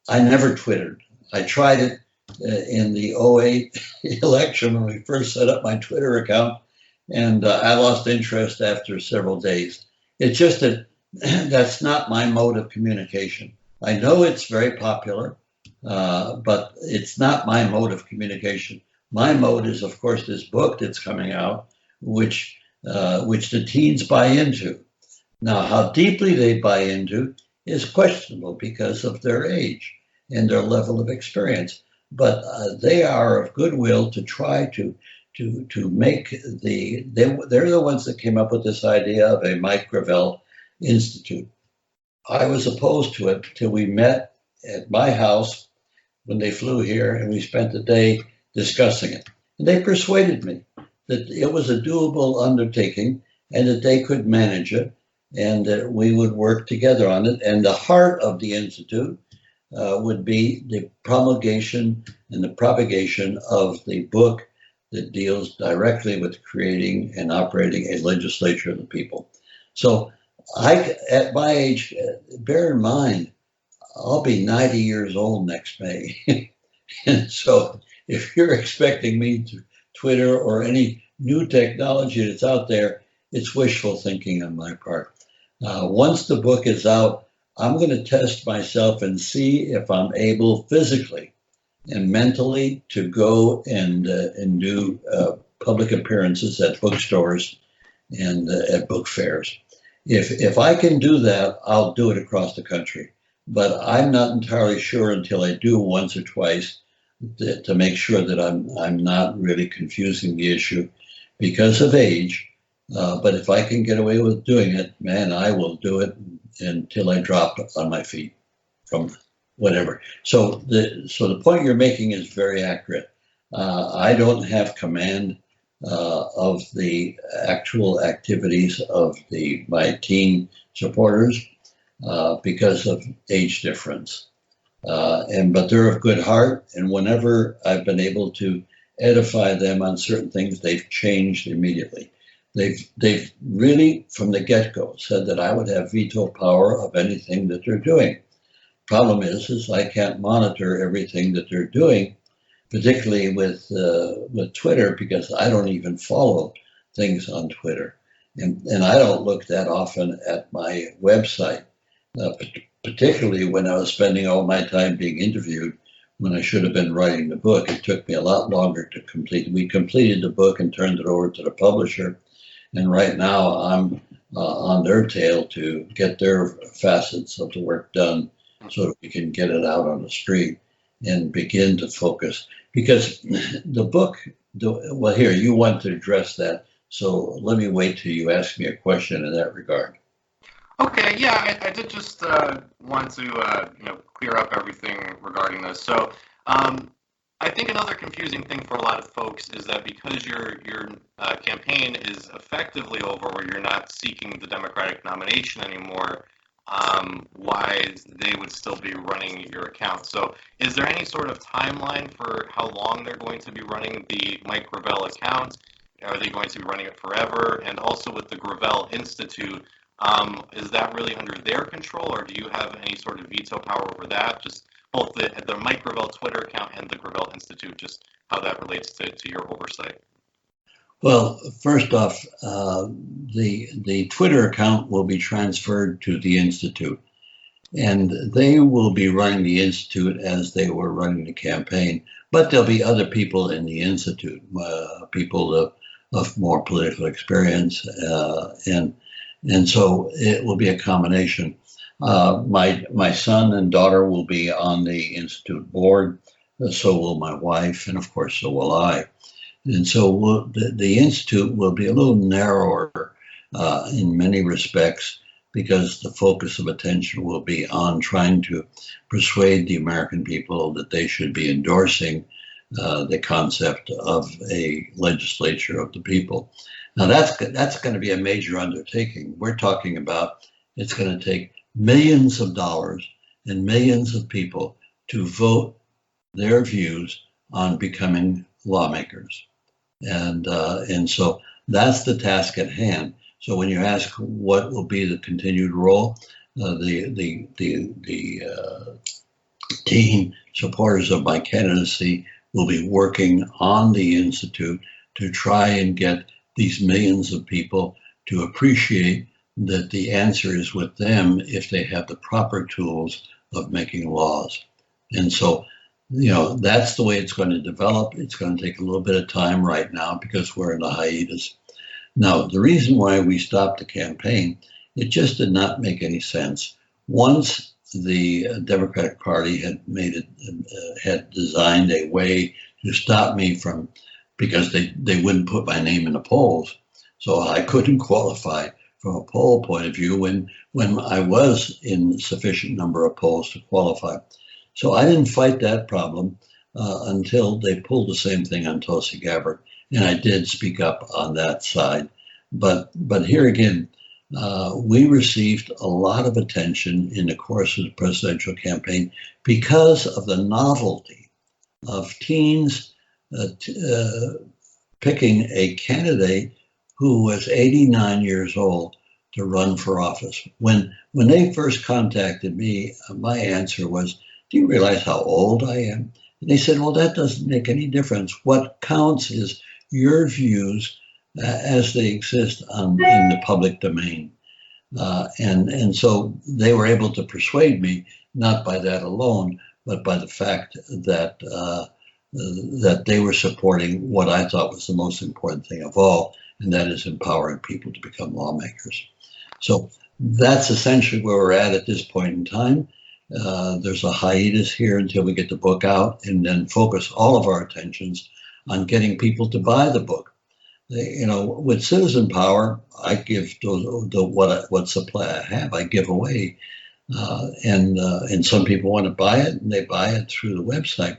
I never Twittered. I tried it in the 2008 election when we first set up my Twitter account, and I lost interest after several days. It's just that that's not my mode of communication. I know it's very popular, but it's not my mode of communication. My mode is, of course, this book that's coming out, which the teens buy into. Now, how deeply they buy into is questionable because of their age and their level of experience. But they are of goodwill to try to make they're the ones that came up with this idea of a Mike Gravel Institute. I was opposed to it till we met at my house when they flew here, and we spent the day discussing it. And they persuaded me that it was a doable undertaking and that they could manage it and that we would work together on it. And the heart of the Institute would be the promulgation and the propagation of the book that deals directly with creating and operating a legislature of the people. So at my age, bear in mind, I'll be 90 years old next May. And so if you're expecting me to Twitter or any new technology that's out there, it's wishful thinking on my part. Once the book is out, I'm going to test myself and see if I'm able physically and mentally to go and do public appearances at bookstores and at book fairs. If I can do that, I'll do it across the country. But I'm not entirely sure until I do once or twice to make sure that I'm not really confusing the issue, because of age. But if I can get away with doing it, man, I will do it until I drop on my feet from whatever. So the point you're making is very accurate. I don't have command of the actual activities of my teen supporters because of age difference. But they're of good heart, and whenever I've been able to edify them on certain things, they've changed immediately. They've really, from the get-go, said that I would have veto power of anything that they're doing. Problem is I can't monitor everything that they're doing, particularly with Twitter, because I don't even follow things on Twitter, and I don't look that often at my website, particularly when I was spending all my time being interviewed when I should have been writing the book. It took me a lot longer to complete. We completed the book and turned it over to the publisher, and right now I'm on their tail to get their facets of the work done so that we can get it out on the street and begin to focus. Because the book, well, here, you want to address that, so let me wait till you ask me a question in that regard. Okay, yeah, I did just want to clear up everything regarding this. So I think another confusing thing for a lot of folks is that because your campaign is effectively over, where you're not seeking the Democratic nomination anymore, why they would still be running your account. So is there any sort of timeline for how long they're going to be running the Mike Gravel account? Are they going to be running it forever? And also with the Gravel Institute, is that really under their control, or do you have any sort of veto power over that? Just both the Mike Gravel Twitter account and the Gravel Institute, just how that relates to your oversight. Well, first off, the Twitter account will be transferred to the Institute, and they will be running the Institute as they were running the campaign. But there'll be other people in the Institute, people of more political experience, and so it will be a combination. My son and daughter will be on the Institute board, so will my wife, and of course, so will I. And so the Institute will be a little narrower in many respects, because the focus of attention will be on trying to persuade the American people that they should be endorsing the concept of a legislature of the people. Now that's going to be a major undertaking. We're talking about it's going to take millions of dollars and millions of people to vote their views on becoming lawmakers. And so that's the task at hand. So when you ask what will be the continued role, the team supporters of my candidacy will be working on the Institute to try and get these millions of people to appreciate that the answer is with them if they have the proper tools of making laws. And so, that's the way it's going to develop. It's going to take a little bit of time right now because we're in a hiatus. Now, the reason why we stopped the campaign, it just did not make any sense. Once the Democratic Party had designed a way to stop me from, because they wouldn't put my name in the polls, so I couldn't qualify from a poll point of view when I was in sufficient number of polls to qualify. So I didn't fight that problem until they pulled the same thing on Tulsi Gabbard, and I did speak up on that side. But here again, we received a lot of attention in the course of the presidential campaign because of the novelty of teens picking a candidate who was 89 years old to run for office. When they first contacted me, my answer was, "Do you realize how old I am?" And they said, "Well, that doesn't make any difference. What counts is your views as they exist in the public domain." And so they were able to persuade me, not by that alone, but by the fact that that they were supporting what I thought was the most important thing of all, and that is empowering people to become lawmakers. So that's essentially where we're at this point in time. There's a hiatus here until we get the book out, and then focus all of our attentions on getting people to buy the book. with citizen power, I give what supply I have, I give away, and some people want to buy it, and they buy it through the website.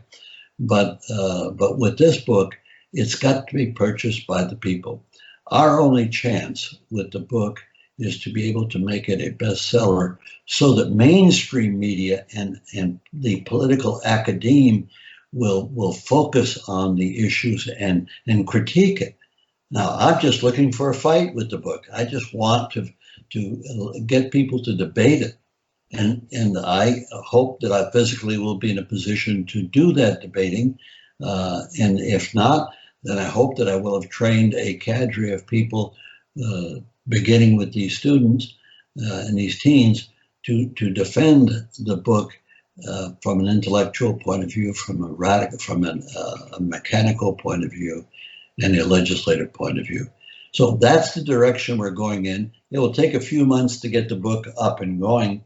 But with this book, it's got to be purchased by the people. Our only chance with the book is to be able to make it a bestseller so that mainstream media and the political academe will focus on the issues and critique it. Now, I'm just looking for a fight with the book. I just want to get people to debate it. And I hope that I physically will be in a position to do that debating. And if not, then I hope that I will have trained a cadre of people, beginning with these students and these teens, to defend the book from an intellectual point of view, from a mechanical point of view, and a legislative point of view. So that's the direction we're going in. It will take a few months to get the book up and going.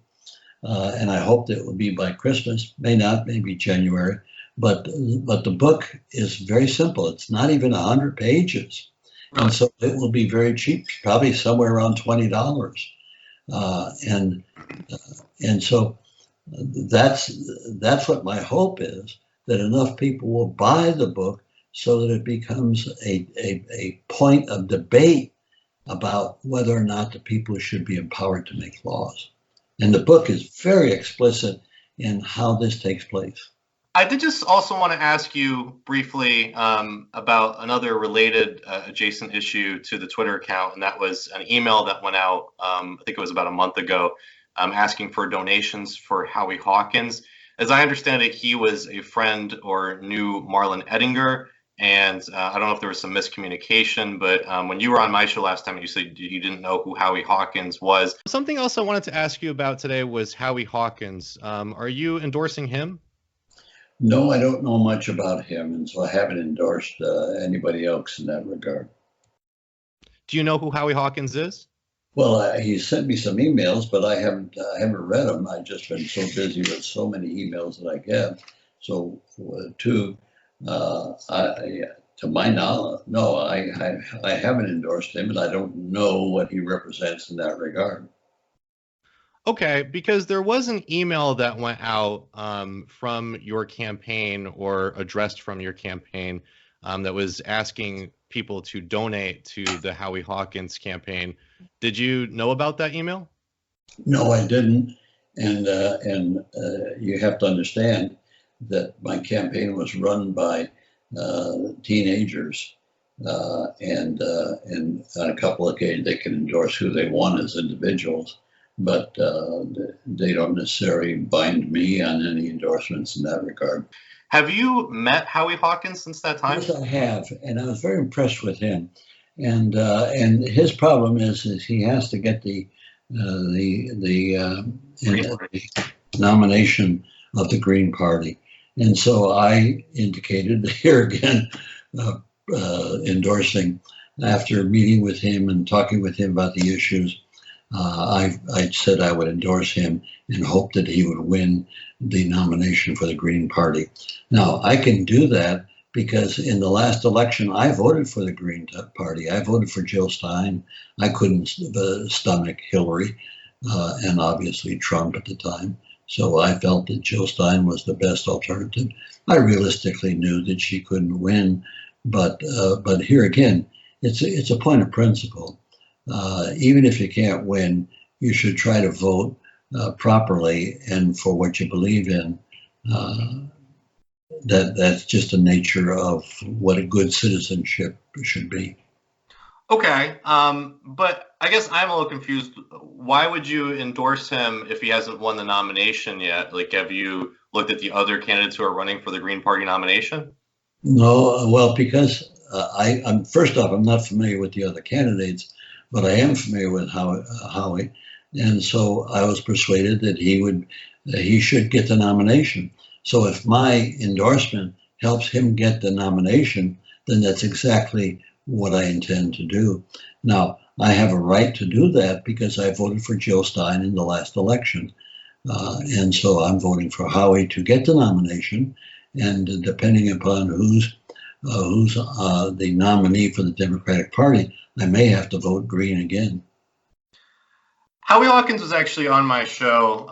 And I hope that it will be by Christmas, may not, maybe January. But the book is very simple. It's not even 100 pages. And so it will be very cheap, probably somewhere around $20. And so that's what my hope is, that enough people will buy the book so that it becomes a point of debate about whether or not the people should be empowered to make laws. And the book is very explicit in how this takes place. I did just also want to ask you briefly about another related adjacent issue to the Twitter account, and that was an email that went out, I think it was about a month ago, asking for donations for Howie Hawkins. As I understand it, he was a friend or knew Marlon Edinger, and I don't know if there was some miscommunication, but when you were on my show last time, you said you didn't know who Howie Hawkins was. Something else I wanted to ask you about today was Howie Hawkins. Are you endorsing him? No, I don't know much about him, and so I haven't endorsed anybody else in that regard. Do you know who Howie Hawkins is? Well, he sent me some emails, but I haven't read them. I've just been so busy with so many emails that I get. So, to my knowledge, no, I haven't endorsed him, and I don't know what he represents in that regard. Okay, because there was an email that went out from your campaign, or addressed from your campaign, that was asking people to donate to the Howie Hawkins campaign. Did you know about that email? No, I didn't. And you have to understand that my campaign was run by teenagers, and on a couple of occasions they can endorse who they want as individuals. But they don't necessarily bind me on any endorsements in that regard. Have you met Howie Hawkins since that time? Yes, I have, and I was very impressed with him. And his problem is he has to get the nomination of the Green Party, and so I indicated here again, endorsing after meeting with him and talking with him about the issues. I said I would endorse him and hope that he would win the nomination for the Green Party. Now, I can do that because in the last election, I voted for the Green Party. I voted for Jill Stein. I couldn't stomach Hillary and obviously Trump at the time. So I felt that Jill Stein was the best alternative. I realistically knew that she couldn't win, but here again, it's a point of principle. Even if you can't win, you should try to vote properly and for what you believe in. That's just the nature of what a good citizenship should be. Okay, but I guess I'm a little confused. Why would you endorse him if he hasn't won the nomination yet? Like, have you looked at the other candidates who are running for the Green Party nomination? No, well, because I'm first off, I'm not familiar with the other candidates, but I am familiar with Howie, and so I was persuaded that he should get the nomination. So if my endorsement helps him get the nomination, then that's exactly what I intend to do. Now, I have a right to do that because I voted for Jill Stein in the last election, and so I'm voting for Howie to get the nomination. And depending upon who's who's the nominee for the Democratic Party, I may have to vote green again. Howie Hawkins was actually on my show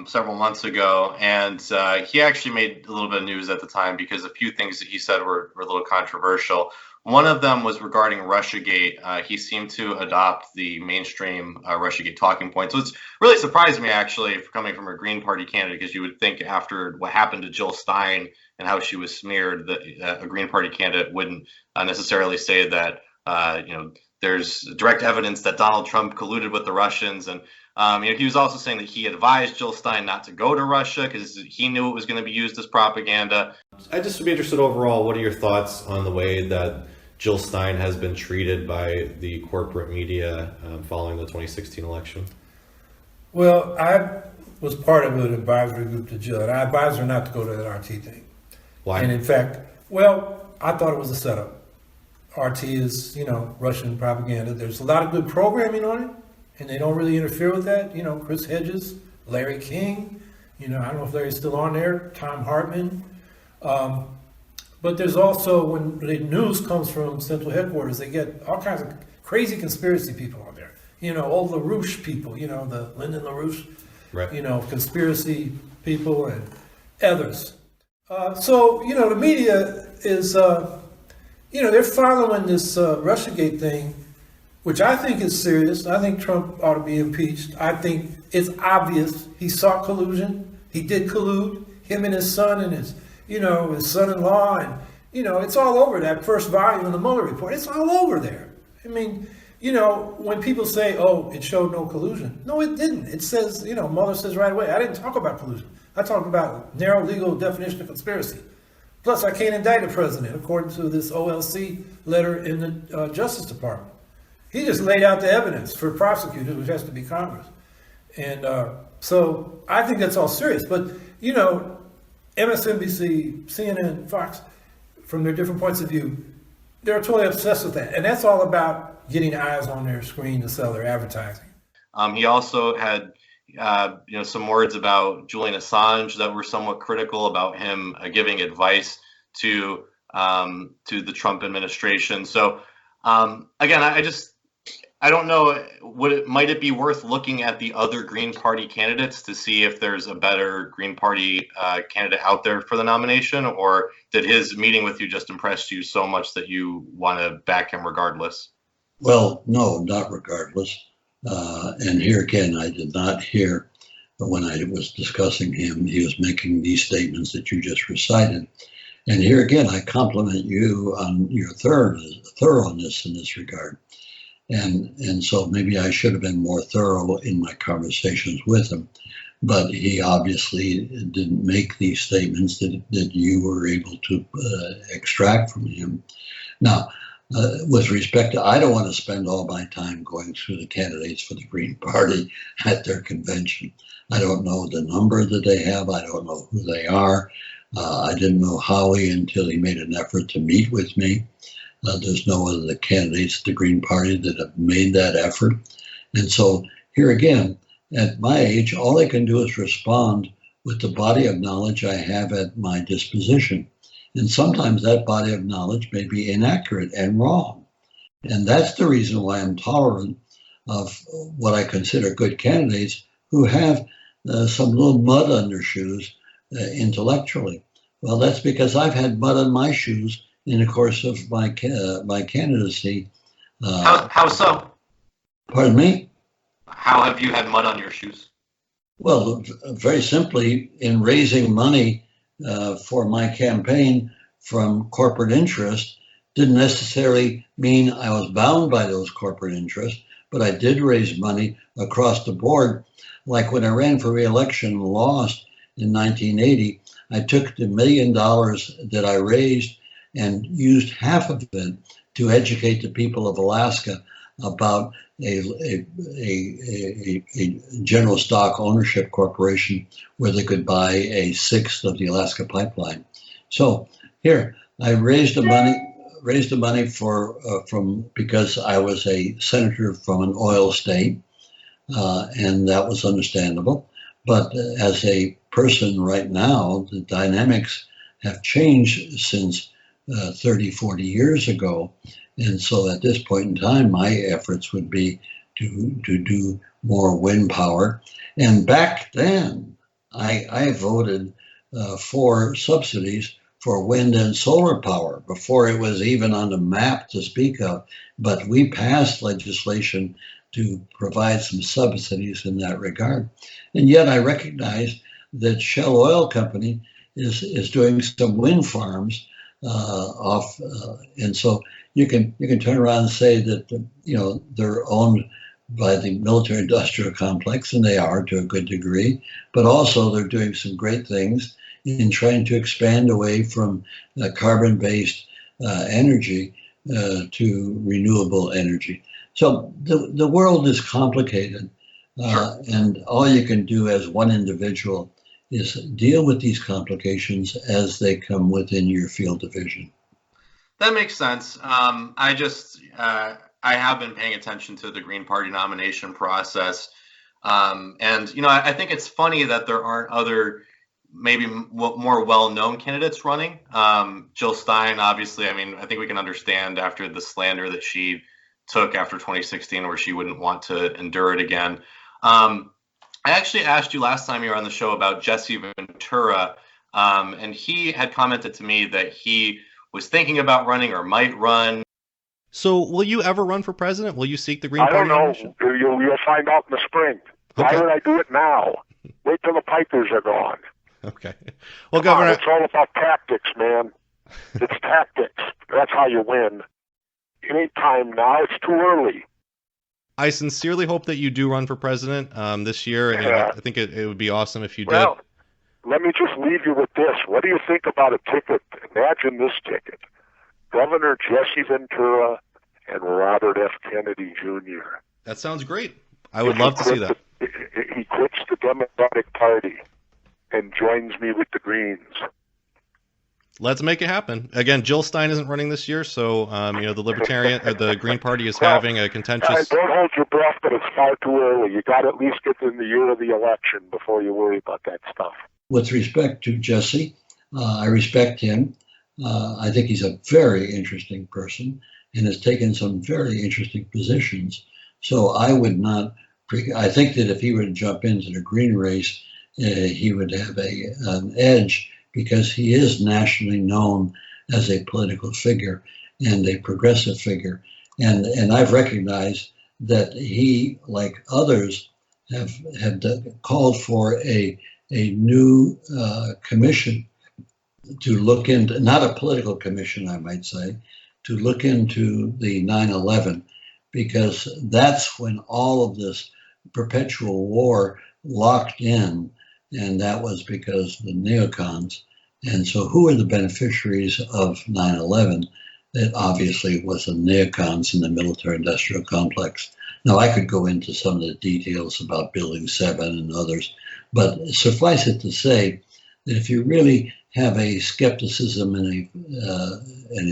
several months ago, and he actually made a little bit of news at the time because a few things that he said were a little controversial. One of them was regarding Russiagate. He seemed to adopt the mainstream Russiagate talking point. So it's really surprised me, actually, coming from a Green Party candidate, because you would think after what happened to Jill Stein and how she was smeared, that a Green Party candidate wouldn't necessarily say that, there's direct evidence that Donald Trump colluded with the Russians. And he was also saying that he advised Jill Stein not to go to Russia because he knew it was going to be used as propaganda. I just would be interested overall, what are your thoughts on the way that Jill Stein has been treated by the corporate media following the 2016 election? Well, I was part of an advisory group to Jill, and I advised her not to go to that RT thing. Why? And in fact, well, I thought it was a setup. RT is, Russian propaganda. There's a lot of good programming on it, and they don't really interfere with that. Chris Hedges, Larry King, I don't know if Larry's still on there, Tom Hartman. But there's also, when the news comes from central headquarters, they get all kinds of crazy conspiracy people on there. All LaRouche people, the Lyndon LaRouche, right. Conspiracy people and others. So, the media is, they're following this Russiagate thing, which I think is serious. I think Trump ought to be impeached. I think it's obvious he saw collusion. He did collude, him and his son and his son-in-law. And, it's all over that first volume of the Mueller report. It's all over there. I mean, when people say, oh, it showed no collusion. No, it didn't. It says, Mueller says right away, I didn't talk about collusion. I talked about narrow legal definition of conspiracy. Plus, I can't indict the president, according to this OLC letter in the Justice Department. He just laid out the evidence for prosecutors, which has to be Congress. And so I think that's all serious. But, MSNBC, CNN, Fox, from their different points of view, they're totally obsessed with that. And that's all about getting eyes on their screen to sell their advertising. He also had some words about Julian Assange that were somewhat critical about him giving advice to the Trump administration. So again, I don't know, might it be worth looking at the other Green Party candidates to see if there's a better Green Party candidate out there for the nomination, or did his meeting with you just impress you so much that you want to back him regardless? Well, no, not regardless. And here again, I did not hear when I was discussing him, he was making these statements that you just recited. And here again, I compliment you on your thoroughness in this regard. And so maybe I should have been more thorough in my conversations with him. But he obviously didn't make these statements that you were able to extract from him. Now, with respect to, I don't want to spend all my time going through the candidates for the Green Party at their convention. I don't know the number that they have. I don't know who they are. I didn't know Howie until he made an effort to meet with me. There's no other candidates at the Green Party that have made that effort. And so here again, at my age, all I can do is respond with the body of knowledge I have at my disposition. And sometimes that body of knowledge may be inaccurate and wrong. And that's the reason why I'm tolerant of what I consider good candidates who have some little mud on their shoes intellectually. Well, that's because I've had mud on my shoes in the course of my candidacy. How so? Pardon me? How have you had mud on your shoes? Well, very simply, in raising money for my campaign from corporate interest didn't necessarily mean I was bound by those corporate interests, but I did raise money across the board. Like when I ran for re-election and lost in 1980, I took the $1 million that I raised and used half of it to educate the people of Alaska about a general stock ownership corporation where they could buy a sixth of the Alaska pipeline. So here, I raised the money because I was a senator from an oil state, and that was understandable. But as a person right now, the dynamics have changed since 30, 40 years ago. And so at this point in time, my efforts would be to do more wind power. And back then, I voted for subsidies for wind and solar power before it was even on the map to speak of. But we passed legislation to provide some subsidies in that regard. And yet I recognize that Shell Oil Company is doing some wind farms and so you can turn around and say that they're owned by the military industrial complex, and they are to a good degree, but also they're doing some great things in trying to expand away from carbon-based energy to renewable energy. So the world is complicated, and all you can do as one individual is deal with these complications as they come within your field of vision. That makes sense. I have been paying attention to the Green Party nomination process. And, I think it's funny that there aren't other maybe more well-known candidates running. Jill Stein, obviously, I think we can understand after the slander that she took after 2016, where she wouldn't want to endure it again. I actually asked you last time you were on the show about Jesse Ventura, and he had commented to me that he was thinking about running or might run. So will you ever run for president? Will you seek the Green Party nomination? I don't know. You'll find out in the spring. Okay. Why would I do it now? Wait till the Pikers are gone. Okay. Well, Governor, it's all about tactics, man. It's tactics. That's how you win. It ain't time now. It's too early. I sincerely hope that you do run for president this year, and I think it would be awesome if you did. Well, let me just leave you with this. What do you think about a ticket? Imagine this ticket. Governor Jesse Ventura and Robert F. Kennedy Jr. That sounds great. I would love to see that. He quits the Democratic Party and joins me with the Greens. Let's make it happen. Again, Jill Stein isn't running this year, so the Green Party is having a contentious. Don't hold your breath, but it's far too early. You got to at least get in the year of the election before you worry about that stuff. With respect to Jesse, I respect him. I think he's a very interesting person and has taken some very interesting positions. So I would not. I think that if he were to jump into the Green race, he would have an edge, because he is nationally known as a political figure and a progressive figure. And I've recognized that he, like others, have called for a new commission to look into, not a political commission, I might say, to look into the 9/11, because that's when all of this perpetual war locked in. And that was because the neocons. And so who are the beneficiaries of 9/11? It obviously was the neocons in the military-industrial complex. Now, I could go into some of the details about Building 7 and others, but suffice it to say that if you really have a skepticism and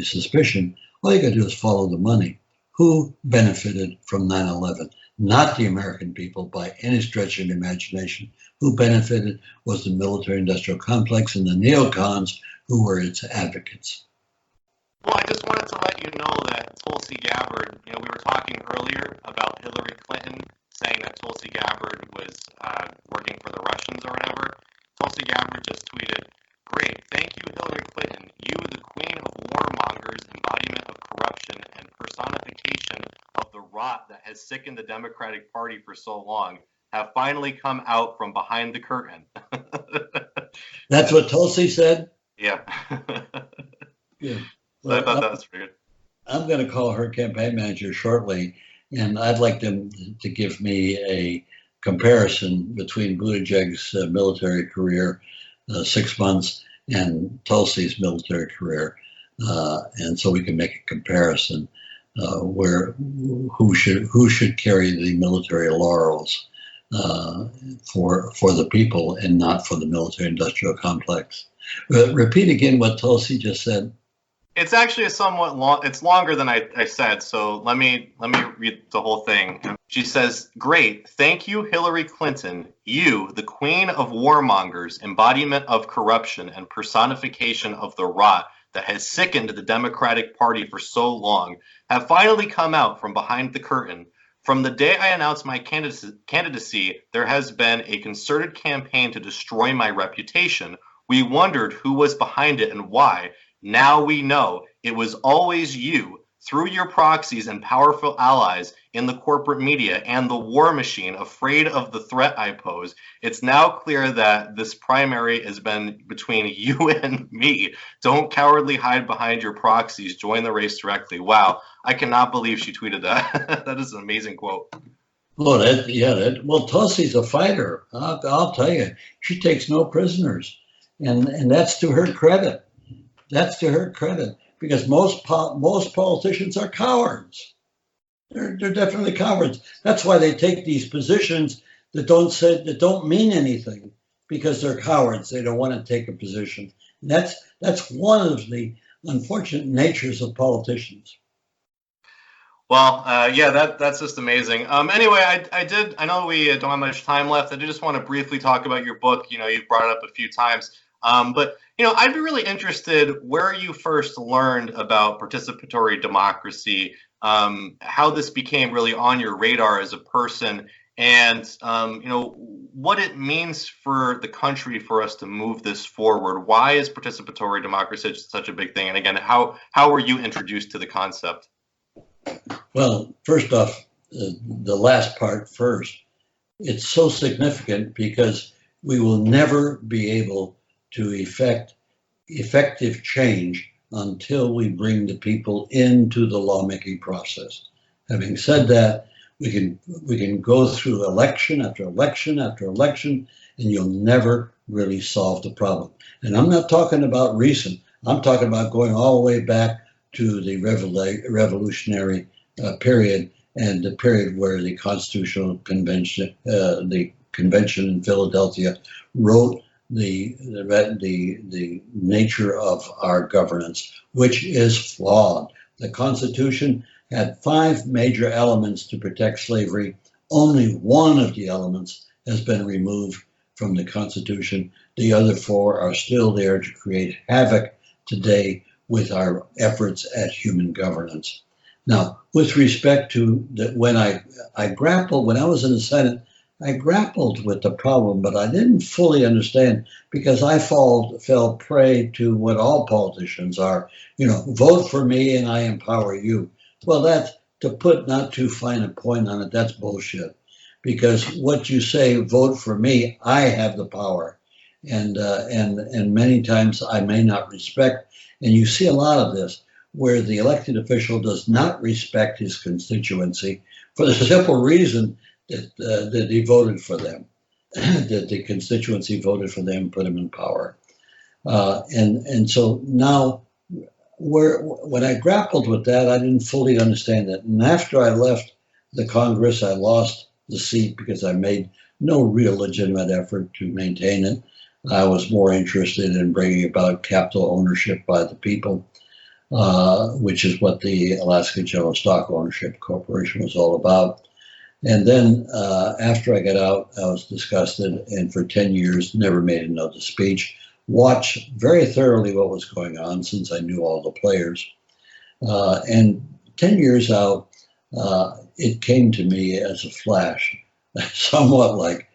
a suspicion, all you got to do is follow the money. Who benefited from 9/11? Not the American people by any stretch of the imagination. Who benefited was the military-industrial complex and the neocons who were its advocates. Well, I just wanted to let you know that Tulsi Gabbard, we were talking earlier about Hillary Clinton saying that Tulsi Gabbard was working for the Russians or whatever. Tulsi Gabbard just tweeted, "Great, thank you, Hillary Clinton. You, the queen of warmongers, embodiment of corruption, and personification of the rot that has sickened the Democratic Party for so long, have finally come out from behind the curtain." That's what Tulsi said? Yeah. Yeah. Well, I thought that was pretty good. I'm going to call her campaign manager shortly, and I'd like them to give me a comparison between Buttigieg's military career, 6 months, and Tulsi's military career, and so we can make a comparison where who should carry the military laurels for the people and not for the military-industrial complex. Repeat again what Tulsi just said. It's actually a somewhat long. It's longer than I said. So let me read the whole thing. She says, "Great, thank you, Hillary Clinton. You, the queen of warmongers, embodiment of corruption, and personification of the rot that has sickened the Democratic Party for so long have finally come out from behind the curtain. From the day I announced my candidacy, there has been a concerted campaign to destroy my reputation. We wondered who was behind it and why. Now we know it was always you, through your proxies and powerful allies in the corporate media and the war machine, afraid of the threat I pose. It's now clear that this primary has been between you and me. Don't cowardly hide behind your proxies. Join the race directly. Wow, I cannot believe she tweeted that. That is an amazing quote. Well, well, Tussie's a fighter. I'll tell you, she takes no prisoners, and that's to her credit. That's to her credit, because most politicians are cowards. They're definitely cowards. That's why they take these positions that don't mean anything, because they're cowards. They don't want to take a position. And that's one of the unfortunate natures of politicians. Well, yeah, that's just amazing. Anyway, I know we don't have much time left. I just want to briefly talk about your book. You know, you've brought it up a few times. But, you know, I'd be really interested where you first learned about participatory democracy, how this became really on your radar as a person, and, you know, what it means for the country for us to move this forward. Why is participatory democracy such a big thing? And again, how were you introduced to the concept? Well, first off, the last part first. It's so significant because we will never be able to effect effective change until we bring the people into the lawmaking process. Having said that, we can go through election after election after election, and you'll never really solve the problem. And I'm not talking about recent. I'm talking about going all the way back to the revolutionary period, and the period where the Constitutional Convention, the convention in Philadelphia, wrote the nature of our governance, which is flawed. The Constitution had 5 major elements to protect slavery. Only one of the elements has been removed from the Constitution. The other 4 are still there to create havoc today with our efforts at human governance. Now, with respect to when I was in the Senate, I grappled with the problem, but I didn't fully understand, because I fell prey to what all politicians are. You know, vote for me and I empower you. Well, that's, to put not too fine a point on it, that's bullshit. Because what you say, vote for me, I have the power, and many times I may not respect. And you see a lot of this where the elected official does not respect his constituency for the simple reason that he voted for them, that the constituency voted for them, put him in power. And so now, when I grappled with that, I didn't fully understand it. And after I left the Congress, I lost the seat because I made no real legitimate effort to maintain it. I was more interested in bringing about capital ownership by the people, which is what the Alaska General Stock Ownership Corporation was all about. And then after I got out, I was disgusted, and for 10 years never made another speech. Watched very thoroughly what was going on, since I knew all the players. And 10 years out, it came to me as a flash, somewhat like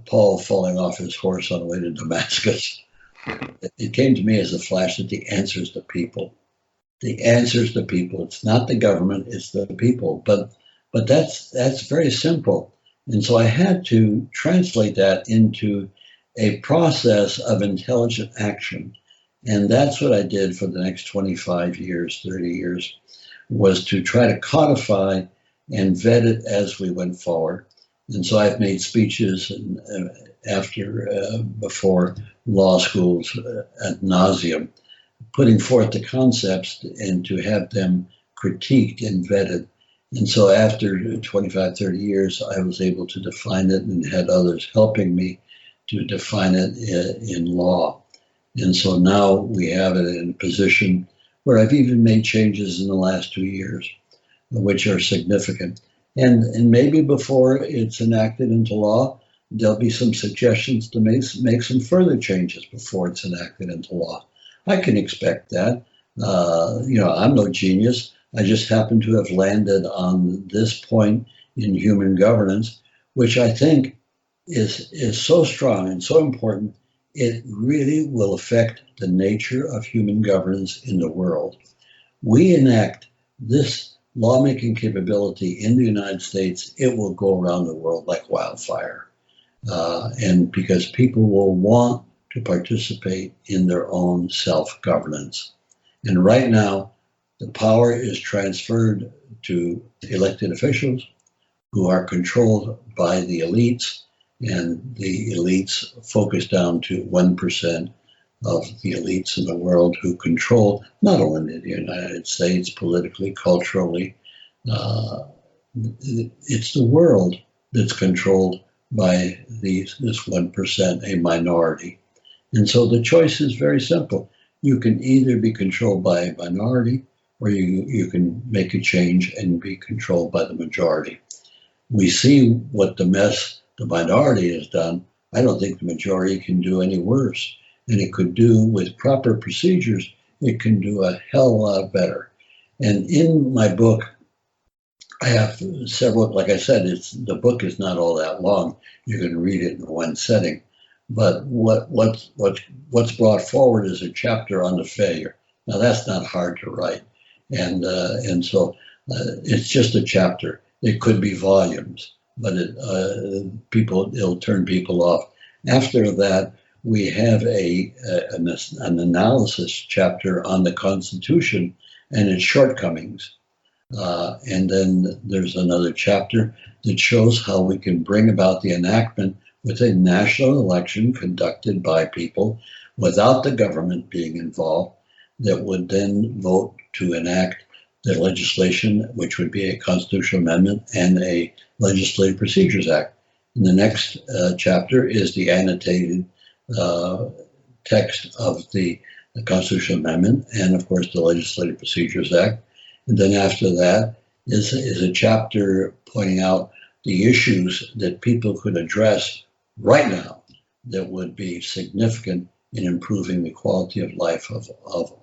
Paul falling off his horse on the way to Damascus. It came to me as a flash that the answer is the people. The answer is the people. It's not the government, it's the people. But that's very simple. And so I had to translate that into a process of intelligent action. And that's what I did for the next 25 years, 30 years, was to try to codify and vet it as we went forward. And so I've made speeches before law schools ad nauseum, putting forth the concepts and to have them critiqued and vetted. And so after 25, 30 years, I was able to define it and had others helping me to define it in law. And so now we have it in a position where I've even made changes in the last 2 years, which are significant. And maybe before it's enacted into law, there'll be some suggestions to make some further changes before it's enacted into law. I can expect that. I'm no genius. I just happen to have landed on this point in human governance, which I think is so strong and so important. It really will affect the nature of human governance in the world. We enact this lawmaking capability in the United States, it will go around the world like wildfire. And because people will want to participate in their own self-governance. And right now, the power is transferred to elected officials who are controlled by the elites, and the elites focus down to 1% of the elites in the world who control not only the United States politically, culturally. It's the world that's controlled by this 1%, a minority. And so the choice is very simple. You can either be controlled by a minority, or you can make a change and be controlled by the majority. We see what the mess the minority has done. I don't think the majority can do any worse. And it could do, with proper procedures, it can do a hell of a lot better. And in my book, I have several, like I said, the book is not all that long. You can read it in one setting. But what's brought forward is a chapter on the failure. Now that's not hard to write, and so it's just a chapter. It could be volumes, but it'll turn people off. After that, we have an analysis chapter on the Constitution and its shortcomings. And then there's another chapter that shows how we can bring about the enactment with a national election conducted by people without the government being involved, that would then vote to enact the legislation, which would be a constitutional amendment and a Legislative Procedures Act. And the next chapter is the annotated text of the constitutional amendment and, of course, the Legislative Procedures Act. And then after that is a chapter pointing out the issues that people could address right now that would be significant in improving the quality of life of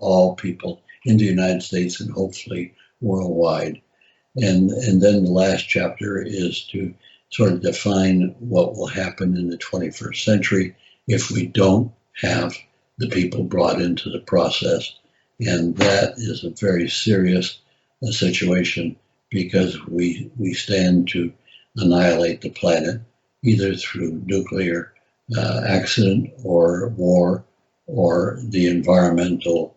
all people in the United States and hopefully worldwide. And then the last chapter is to sort of define what will happen in the 21st century if we don't have the people brought into the process. And that is a very serious situation, because we stand to annihilate the planet either through nuclear accident or war, or the environmental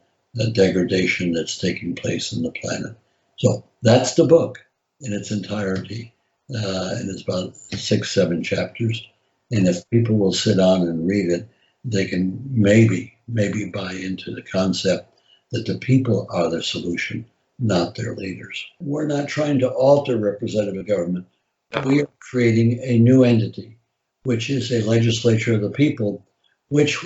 degradation that's taking place on the planet. So that's the book in its entirety, and it's about 6-7 chapters. And if people will sit down and read it, they can maybe buy into the concept that the people are the solution, not their leaders. We're not trying to alter representative government. We are creating a new entity, which is a legislature of the people, which,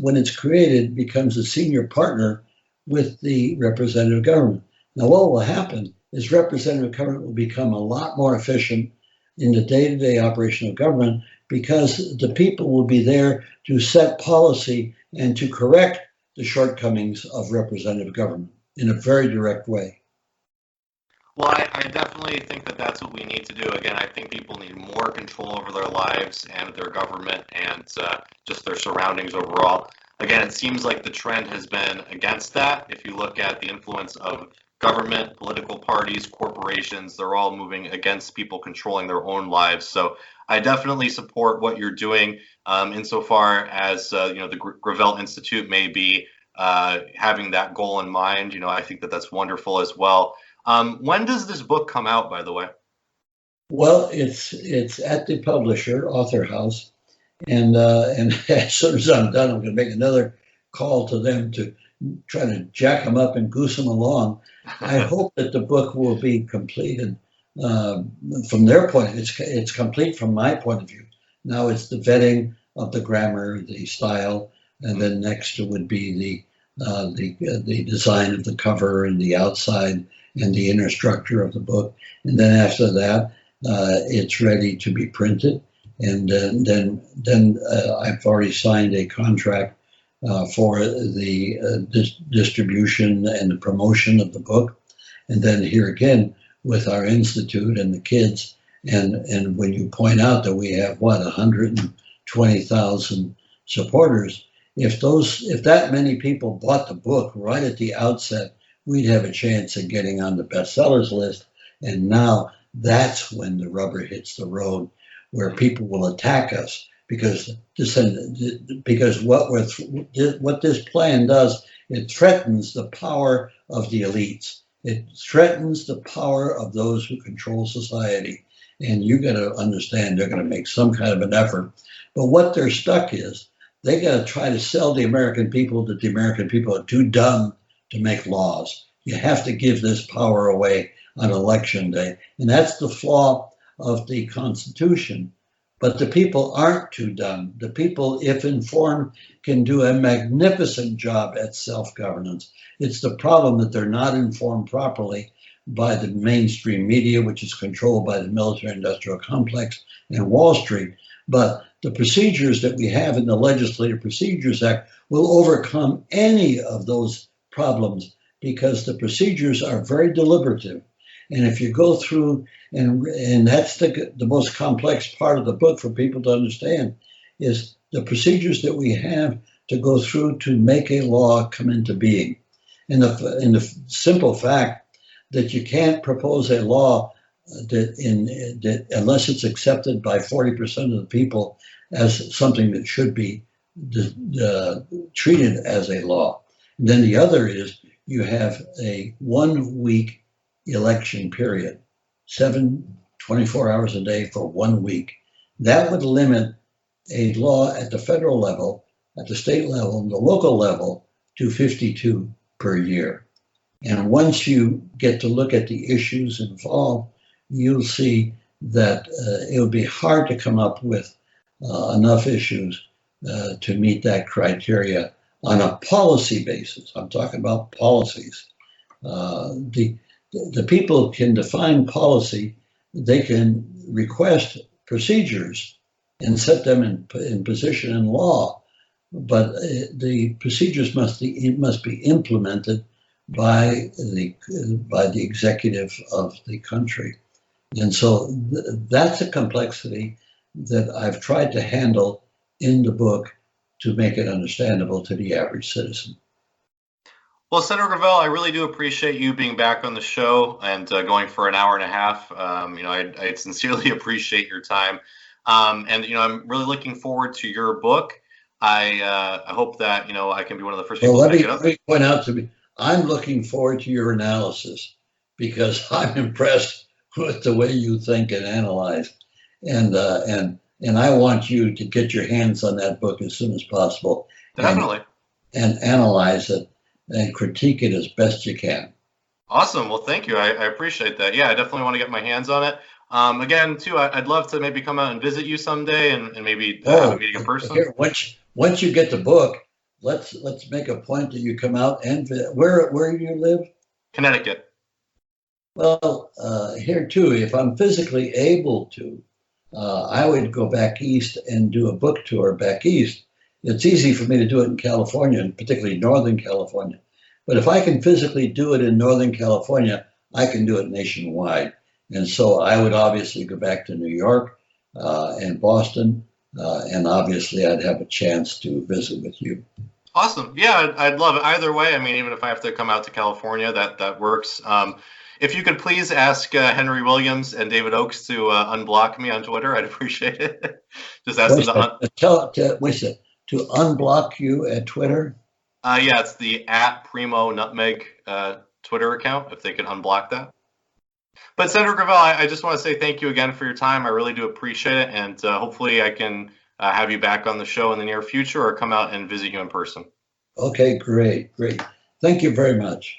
when it's created, becomes a senior partner with the representative government. Now, what will happen is representative government will become a lot more efficient in the day-to-day operation of government, because the people will be there to set policy and to correct the shortcomings of representative government in a very direct way. Well, I definitely think that that's what we need to do. Again, I think people need more control over their lives and their government and just their surroundings overall. Again, it seems like the trend has been against that. If you look at the influence of government, political parties, corporations, they're all moving against people controlling their own lives. So I definitely support what you're doing insofar as the Gravel Institute may be having that goal in mind. I think that that's wonderful as well. When does this book come out, by the way? Well, it's at the publisher, Author House, and as soon as I'm done, I'm going to make another call to them to try to jack them up and goose them along. I hope that the book will be completed from their point. It's complete from my point of view. Now it's the vetting of the grammar, the style, and then next would be the design of the cover and the outside and the inner structure of the book. And then after that, it's ready to be printed. And then I've already signed a contract for the distribution and the promotion of the book. And then here again with our institute and the kids, and when you point out that we have 120,000 supporters, if that many people bought the book right at the outset, we'd have a chance of getting on the bestsellers list. And now that's when the rubber hits the road, where people will attack us because what this plan does, it threatens the power of the elites. It threatens the power of those who control society. And you got to understand they're going to make some kind of an effort. But what they're stuck is they got to try to sell the American people that the American people are too dumb to make laws. You have to give this power away on election day. And that's the flaw of the Constitution. But the people aren't too dumb. The people, if informed, can do a magnificent job at self-governance. It's the problem that they're not informed properly by the mainstream media, which is controlled by the military-industrial complex and Wall Street. But the procedures that we have in the Legislative Procedures Act will overcome any of those problems because the procedures are very deliberative. And if you go through, and that's the most complex part of the book for people to understand, is the procedures that we have to go through to make a law come into being. And the simple fact that you can't propose a law that unless it's accepted by 40% of the people as something that should be treated as a law. And then the other is you have a 1 week election period, 24 hours a day for 1 week. That would limit a law at the federal level, at the state level, and the local level to 52 per year. And once you get to look at the issues involved, you'll see that it would be hard to come up with enough issues to meet that criteria on a policy basis. I'm talking about policies. The people can define policy, they can request procedures and set them in position in law, but the procedures must be implemented by the executive of the country. And so that's a complexity that I've tried to handle in the book to make it understandable to the average citizen. Well, Senator Gravel, I really do appreciate you being back on the show and going for an hour and a half. I sincerely appreciate your time. And I'm really looking forward to your book. I hope that, I can be one of the first people to pick it up. Let me point out to me, I'm looking forward to your analysis because I'm impressed with the way you think and analyze. And I want you to get your hands on that book as soon as possible. Definitely. And analyze it and critique it as best you can. Awesome. Well, thank you. I appreciate that. Yeah, I definitely want to get my hands on it. Again, too, I'd love to maybe come out and visit you someday and maybe have a meeting in person. Here, once you get the book, let's make a point that you come out and where do you live? Connecticut. Well, here too, if I'm physically able to, I would go back east and do a book tour back east. It's easy for me to do it in California, and particularly Northern California. But if I can physically do it in Northern California, I can do it nationwide. And so I would obviously go back to New York and Boston, and obviously I'd have a chance to visit with you. Awesome. Yeah, I'd love it. Either way, I mean, even if I have to come out to California, that works. If you could please ask Henry Williams and David Oakes to unblock me on Twitter, I'd appreciate it. Just ask them to unblock you at Twitter? Yeah, it's the @PRIMO NUTMEG Twitter account, if they can unblock that. But Senator Gravel, I just want to say thank you again for your time. I really do appreciate it. And hopefully I can have you back on the show in the near future or come out and visit you in person. Okay, great. Thank you very much.